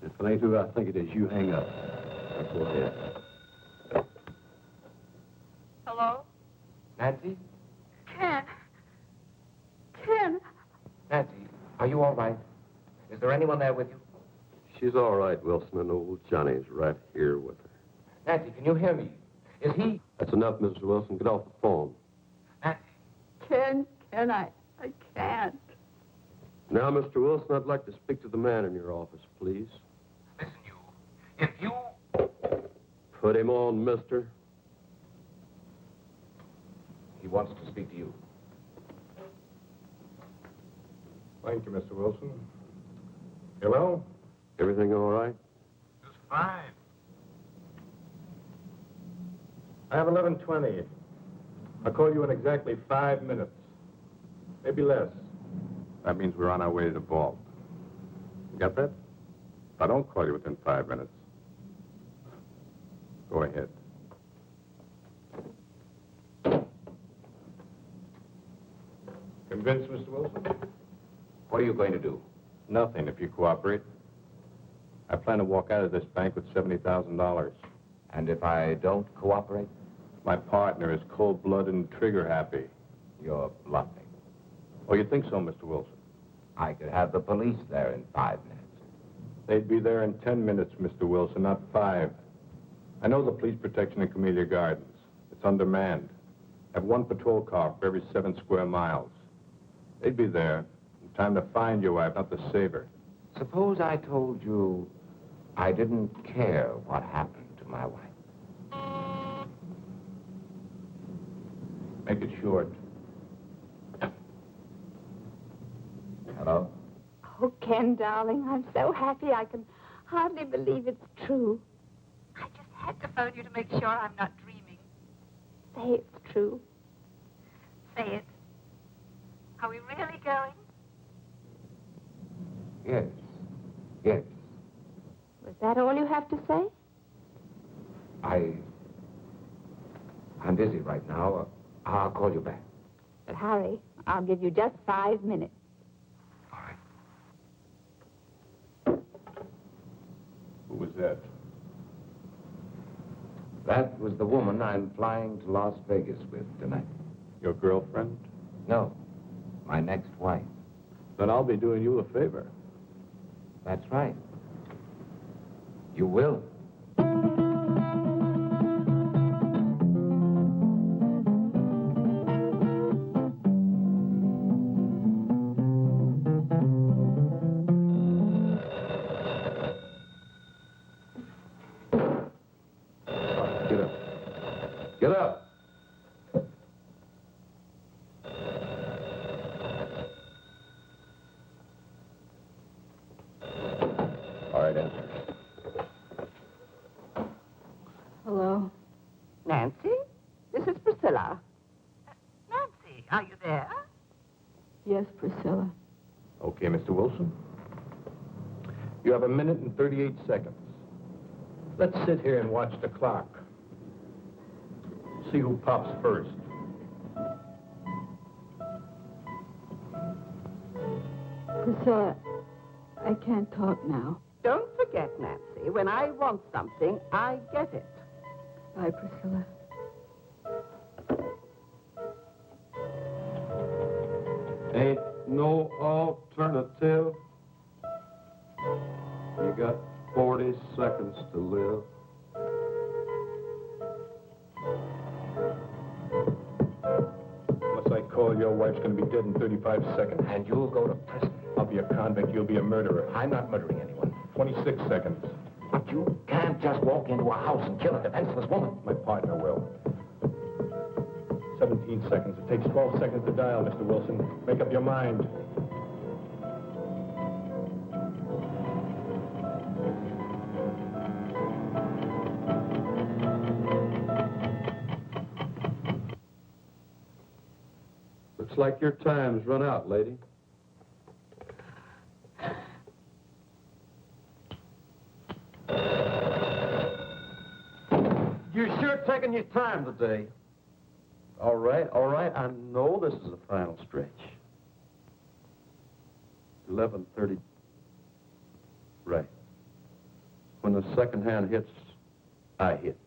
Speaker 7: If it ain't who I think it is, you hang up. Now, go ahead.
Speaker 12: Hello?
Speaker 10: Nancy?
Speaker 8: Ken. Ken.
Speaker 10: Nancy, are you all right? Is there anyone there with you?
Speaker 7: She's all right, Wilson, and old Johnny's right here with her.
Speaker 10: Nancy, can you hear me? Is he...
Speaker 7: That's enough, Mr. Wilson. Get off the phone.
Speaker 10: Nancy?
Speaker 8: Ken, I can't.
Speaker 7: Now, Mr. Wilson, I'd like to speak to the man in your office, please.
Speaker 10: Listen, you. If you...
Speaker 7: Put him on, mister.
Speaker 10: He wants to speak to you.
Speaker 1: Thank you, Mr. Wilson. Hello?
Speaker 7: Everything all right?
Speaker 1: Just fine. I have 11:20. I'll call you in exactly 5 minutes. Maybe less. That means we're on our way to the vault. You got that? If I don't call you within 5 minutes, go ahead. Convinced, Mr. Wilson?
Speaker 10: What are you going to do?
Speaker 1: Nothing, if you cooperate. I plan to walk out of this bank with $70,000.
Speaker 10: And if I don't cooperate?
Speaker 1: My partner is cold-blooded and trigger-happy.
Speaker 10: You're bluffing.
Speaker 1: Oh, you think so, Mr. Wilson?
Speaker 10: I could have the police there in 5 minutes.
Speaker 1: They'd be there in 10 minutes, Mr. Wilson, not 5. I know the police protection in Camellia Gardens. It's undermanned. Have one patrol car for every 7 square miles. They'd be there in time to find your wife, not to save her.
Speaker 10: Suppose I told you I didn't care what happened to my wife.
Speaker 1: Make it short.
Speaker 10: Hello?
Speaker 13: Oh, Ken, darling, I'm so happy I can hardly believe it's true.
Speaker 12: I just had to phone you to make sure I'm not dreaming.
Speaker 13: Say it's true.
Speaker 12: Say it. Are we really going?
Speaker 10: Yes. Yes.
Speaker 13: Was that all you have to say?
Speaker 10: I'm busy right now. I'll call you back.
Speaker 13: But hurry. I'll give you just 5 minutes.
Speaker 10: All right.
Speaker 1: Who was that?
Speaker 10: That was the woman I'm flying to Las Vegas with tonight.
Speaker 1: Your girlfriend?
Speaker 10: No, my next wife.
Speaker 1: Then I'll be doing you a favor.
Speaker 10: That's right. You will.
Speaker 1: Get up. Get up. All right, answer.
Speaker 11: Hello? Nancy? This is Priscilla.
Speaker 12: Nancy, are you there?
Speaker 11: Yes, Priscilla.
Speaker 1: Okay, Mr. Wilson. You have 1 minute and 38 seconds. Let's sit here and watch the clock. See who pops first.
Speaker 11: Priscilla, I can't talk now. Don't forget, Nancy, when I want something, I get it. Bye, Priscilla.
Speaker 7: Ain't no alternative. You got 40 seconds to live.
Speaker 1: Unless I call, your wife's going to be dead in 35 seconds.
Speaker 10: And you'll go to prison.
Speaker 1: I'll be a convict. You'll be a murderer.
Speaker 10: I'm not murdering anyone.
Speaker 1: 26 seconds.
Speaker 10: But you can't just walk into a house and kill a defenseless woman.
Speaker 1: My partner will. 17 seconds. It takes 12 seconds to dial, Mr. Wilson. Make up your mind.
Speaker 7: Looks like your time's run out, lady. You're sure taking your time today. All right. I know this is the final stretch. 11:30. Right. When the second hand hits, I hit.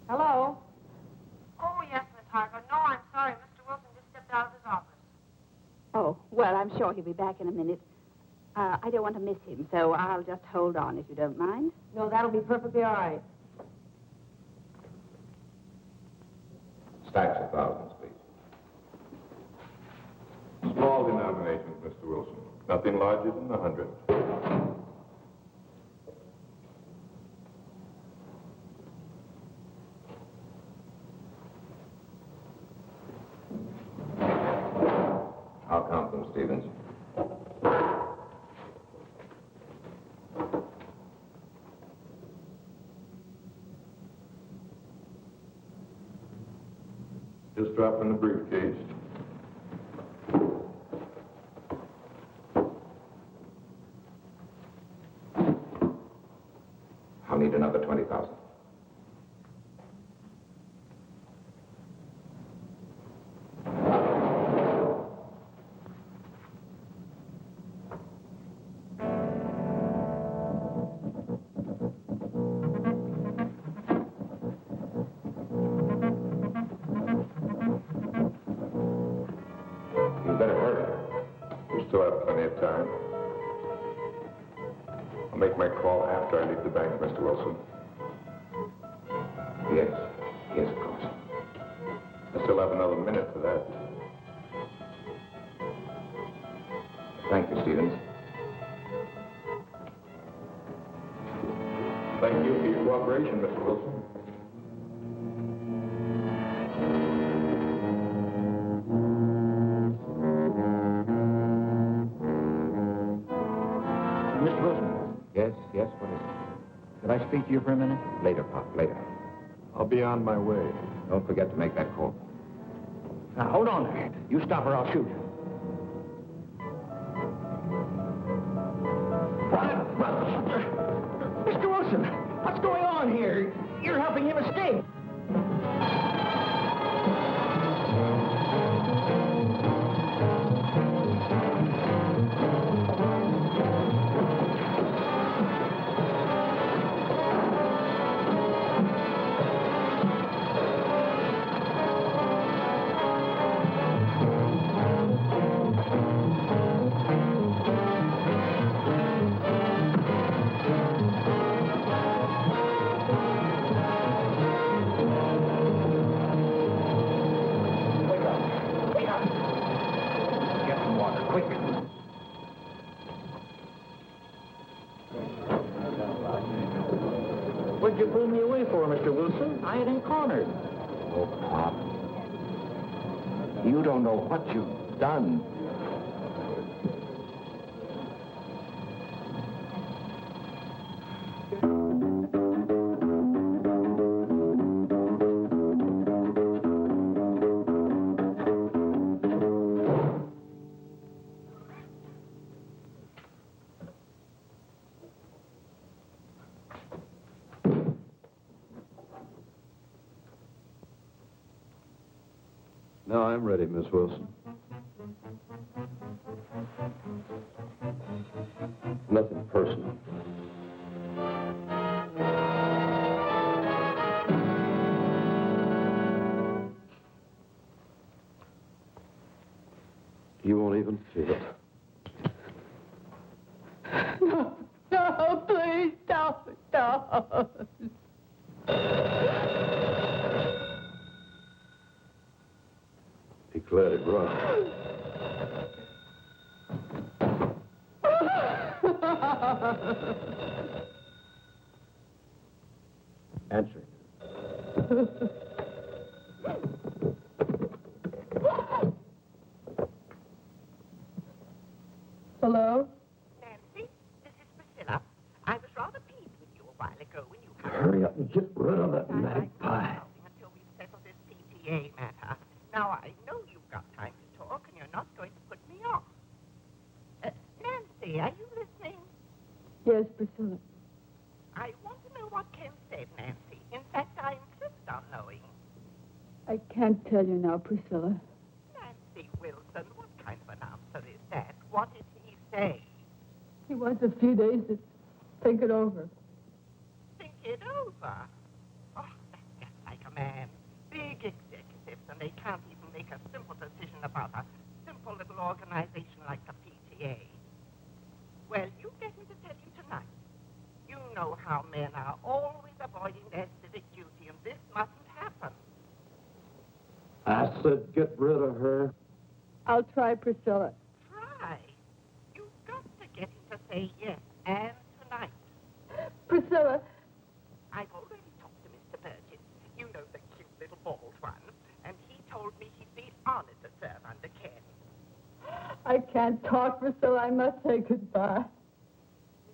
Speaker 12: Hello? Oh, yes, Miss Hargrove. No, I'm sorry. Mr. Wilson just stepped out of his office.
Speaker 13: Oh, well, I'm sure he'll be back in a minute. I don't want to miss him, so I'll just hold on if you don't mind.
Speaker 15: No, that'll be perfectly all right.
Speaker 1: Stacks of thousands, please. Small denominations, Mr. Wilson. Nothing larger than 100.
Speaker 10: I'll count them, Stevens.
Speaker 1: Just drop in the briefcase.
Speaker 10: I'll need another 20,000.
Speaker 5: still have plenty of time. I'll make my call after I leave the bank, Mr. Wilson.
Speaker 10: Yes. Yes, of course.
Speaker 5: I still have another minute for that.
Speaker 10: Thank you, Stevens.
Speaker 5: Thank you for your cooperation, Mr. Wilson.
Speaker 2: Mr. Wilson.
Speaker 10: Yes, what is it?
Speaker 2: Could I speak to you for a minute?
Speaker 10: Later, Pop, later.
Speaker 5: I'll be on my way.
Speaker 10: Don't forget to make that call.
Speaker 2: Now, hold on there. You stop or I'll shoot. Mr. Wilson, what's going on here? You're helping him escape. What'd you pull me away for, Mr. Wilson? I ain't cornered.
Speaker 10: Oh, Pop. You don't know what you've done.
Speaker 7: Now I'm ready, Miss Wilson. Nothing personal. You won't even feel it.
Speaker 8: No, please, don't.
Speaker 7: Let it run. Answer.
Speaker 11: Hello? Nancy, this is Priscilla. I was rather pleased with you a while ago when you...
Speaker 7: Hurry up and get rid of that magpie.
Speaker 11: ...until we settle this PTA matter. Now, I know you've got time to talk, and you're not going to put me off. Nancy, are you listening?
Speaker 14: Yes, Priscilla.
Speaker 11: I want to know what Ken said, Nancy. In fact, I insist on knowing.
Speaker 14: I can't tell you now, Priscilla.
Speaker 11: Nancy Wilson, what kind of an answer is that? What did he say?
Speaker 14: He wants a few days to think it over.
Speaker 11: Think it over? Oh, that's just like a man. Big executives, and they can't even make a simple decision about a simple little organization like the PTA. Well, you get me to tell you tonight. You know how men are always avoiding their civic duty, and this mustn't happen.
Speaker 7: I said get rid of her.
Speaker 14: I'll try, Priscilla.
Speaker 11: Try. You've got to get him to say yes, and tonight.
Speaker 14: Priscilla.
Speaker 11: I've already talked to Mr. Burgess. You know, the cute little bald one. And he told me he'd be honored to serve under Ken.
Speaker 14: I can't talk, Priscilla. I must say goodbye.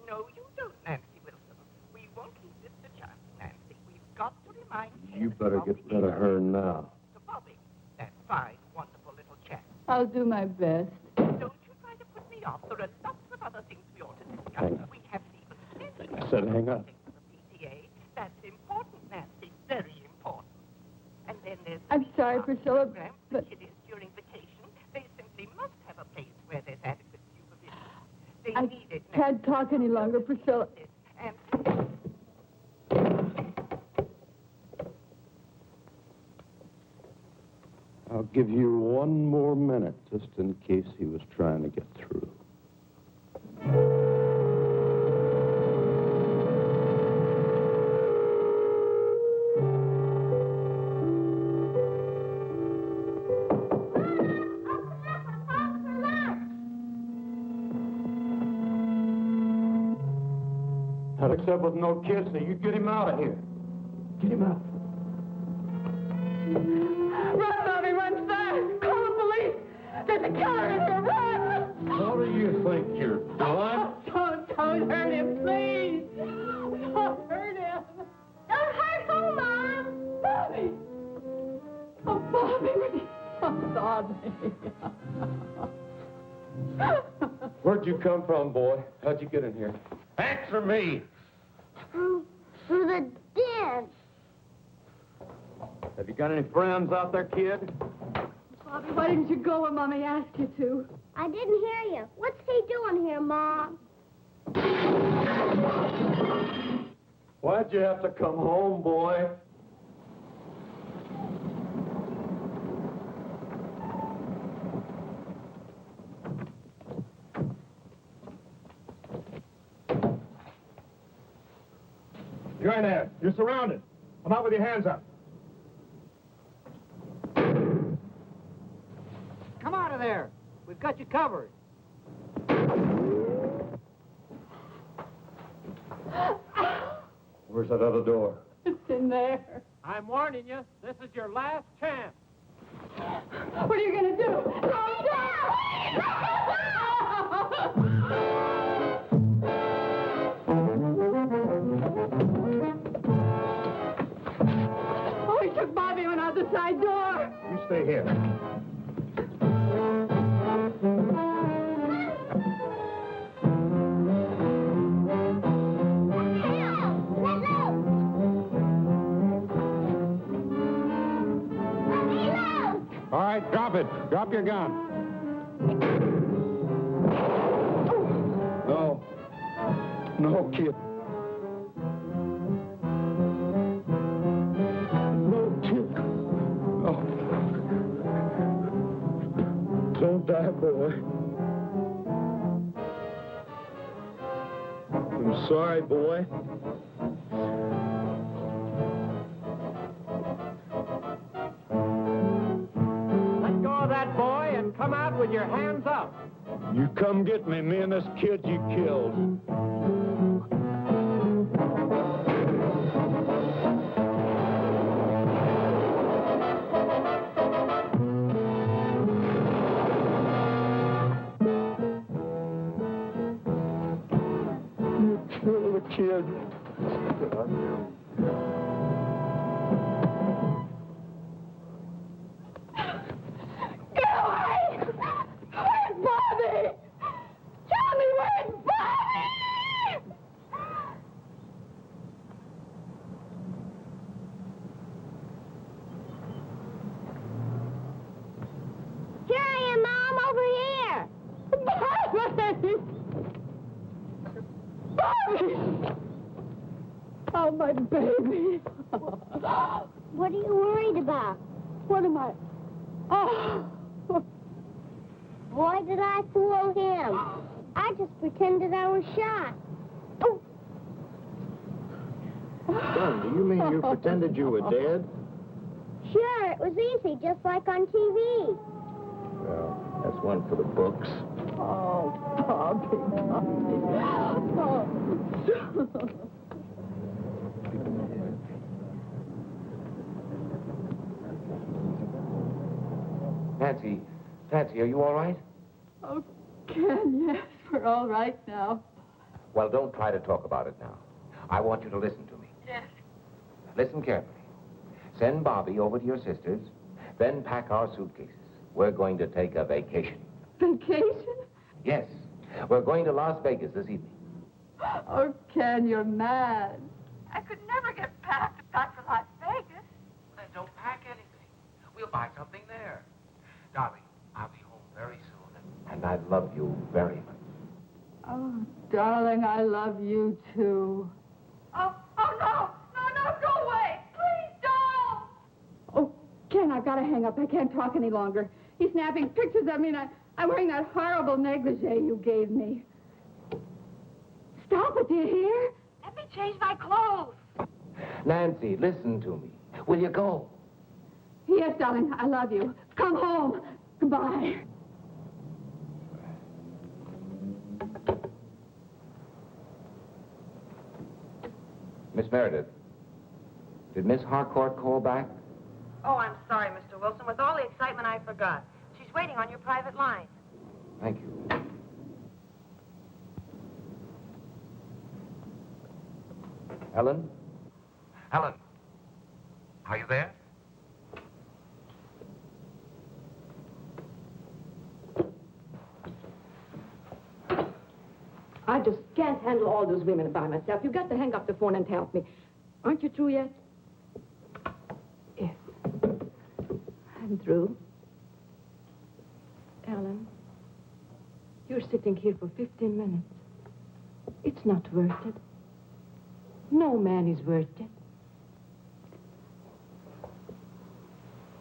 Speaker 11: No, you don't, Nancy Wilson. We won't leave this to chance, Nancy. We've got to remind Ken...
Speaker 7: You better get rid of her now.
Speaker 11: ...to Bobby. That fine, wonderful little chap.
Speaker 14: I'll do my best.
Speaker 11: Don't you try to put me off. There are lots of other things we ought to discuss.
Speaker 7: Hang on.
Speaker 11: We haven't even finished.
Speaker 7: I said hang on.
Speaker 11: The PTA. That's important, Nancy. Very important. And then there's...
Speaker 14: I'm sorry, Priscilla, but...
Speaker 11: It is during vacation. They simply must have a place where there's adequate supervision. They
Speaker 14: I
Speaker 11: need it.
Speaker 14: can't talk any longer, Priscilla.
Speaker 11: And...
Speaker 7: I'll give you one more minute, just in case he was trying to get through.
Speaker 6: Not except with no kids, so you get him out of here. Get him out.
Speaker 8: Run, Bobby, run fast! Call the police! There's a killer in here, run!
Speaker 6: What do you think you're doing?
Speaker 8: Don't hurt him, please! Don't hurt him! Don't hurt who, Mom? Bobby! Oh, Bobby! Oh, Bobby!
Speaker 6: Where'd you come from, boy? How'd you get in here? Answer me!
Speaker 9: Through the den.
Speaker 6: Have you got any friends out there, kid?
Speaker 8: Bobby, why didn't you go when Mommy asked you to?
Speaker 9: I didn't hear you. What's he doing here, Mom?
Speaker 6: Why'd you have to come home, boy?
Speaker 1: You're in there. You're surrounded. Come out with your hands up.
Speaker 2: Come out of there. We've got you covered.
Speaker 6: Where's that other door?
Speaker 8: It's in there.
Speaker 2: I'm warning you, this is your last chance.
Speaker 8: What are you going to do? Go down! Oh, he took Bobby and went out the side door.
Speaker 1: You stay here. All right, drop it. Drop your gun.
Speaker 6: No. No, kid. No, kid. No. Don't die, boy. I'm sorry, boy.
Speaker 2: Let go of that boy and come out with your hands up.
Speaker 6: You come get me and this kid you killed. You killed the kid.
Speaker 8: Get away! Where's Bobby? Tell me where's Bobby!
Speaker 9: Here I am, Mom, over here.
Speaker 8: Bobby! Bobby! Oh, my baby.
Speaker 9: What are you worried about?
Speaker 8: What am I? Oh.
Speaker 9: Why did I fool him? I just pretended I was shot. Oh,
Speaker 2: Son, do you mean you pretended you were dead?
Speaker 9: sure, it was easy, just like on TV.
Speaker 2: Well, that's one for the books.
Speaker 8: Oh, Bobby, Bobby. Oh.
Speaker 10: Nancy, are you all right?
Speaker 8: Oh, Ken, yes, we're all right now.
Speaker 10: Well, don't try to talk about it now. I want you to listen to me.
Speaker 8: Yes.
Speaker 10: Listen carefully. Send Bobby over to your sister's, then pack our suitcases. We're going to take a vacation.
Speaker 8: Vacation?
Speaker 10: Yes, we're going to Las Vegas this evening.
Speaker 8: Oh, Ken, you're mad.
Speaker 12: I could never get packed to pack for Las Vegas.
Speaker 3: Then don't pack anything. We'll buy something there. Darling, I'll be home very soon.
Speaker 10: And I love you very much.
Speaker 8: Oh, darling, I love you, too.
Speaker 12: Oh, no, go away. Please don't.
Speaker 8: Oh, Ken, I've got to hang up. I can't talk any longer. He's snapping pictures of me, and I'm wearing that horrible negligee you gave me. Stop it, do you hear?
Speaker 12: Let me change my clothes.
Speaker 10: Nancy, listen to me. Will you go?
Speaker 8: Yes, darling, I love you. Come home. Goodbye.
Speaker 10: Meredith, did Miss Harcourt call back?
Speaker 15: Oh, I'm sorry, Mr. Wilson. With all the excitement, I forgot. She's waiting on your private line.
Speaker 10: Thank you. Helen?
Speaker 3: Helen, are you there?
Speaker 15: I just can't handle all those women by myself. You've got to hang up the phone and help me. Aren't you through yet?
Speaker 14: Yes. I'm through.
Speaker 15: Ellen, you're sitting here for 15 minutes. It's not worth it. No man is worth it.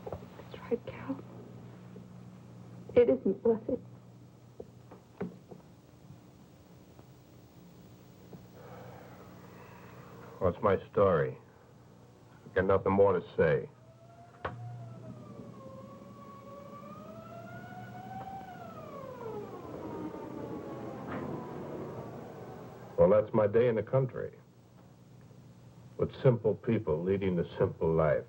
Speaker 14: That's right, Carol. It isn't worth it.
Speaker 1: What's my story? I've got nothing more to say. Well, that's my day in the country. With simple people leading the simple life.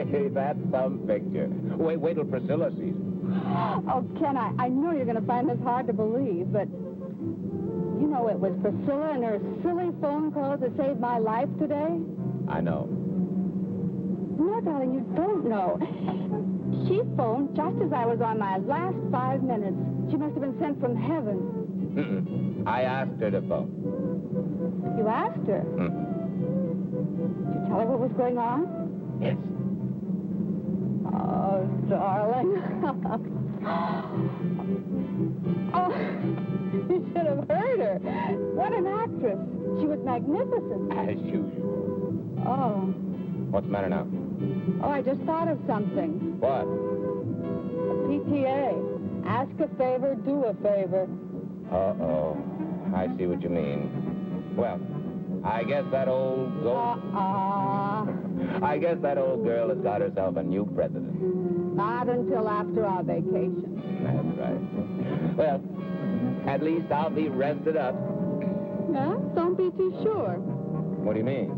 Speaker 10: Hey, that's some picture. Wait till Priscilla sees it.
Speaker 13: Oh, Ken, I know you're going to find this hard to believe, but you know it was Priscilla and her silly phone calls that saved my life today?
Speaker 10: I know.
Speaker 13: No, darling, you don't know. She phoned just as I was on my last 5 minutes. She must have been sent from heaven.
Speaker 10: I asked her to phone.
Speaker 13: You asked her? Did you tell her what was going on?
Speaker 10: Yes.
Speaker 13: Oh, darling. Oh, you should have heard her. What an actress. She was magnificent.
Speaker 10: As usual.
Speaker 13: Oh.
Speaker 10: What's the matter now?
Speaker 13: Oh, I just thought of something.
Speaker 10: What?
Speaker 13: The PTA. Ask a favor, do a favor.
Speaker 10: Uh-oh. I see what you mean. Well, I guess that old I guess that old girl has got herself a new president.
Speaker 13: Not until after our vacation.
Speaker 10: That's right. Well, at least I'll be rested up.
Speaker 13: Yeah? Don't be too sure.
Speaker 10: What do you mean?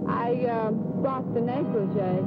Speaker 13: I brought the negligee.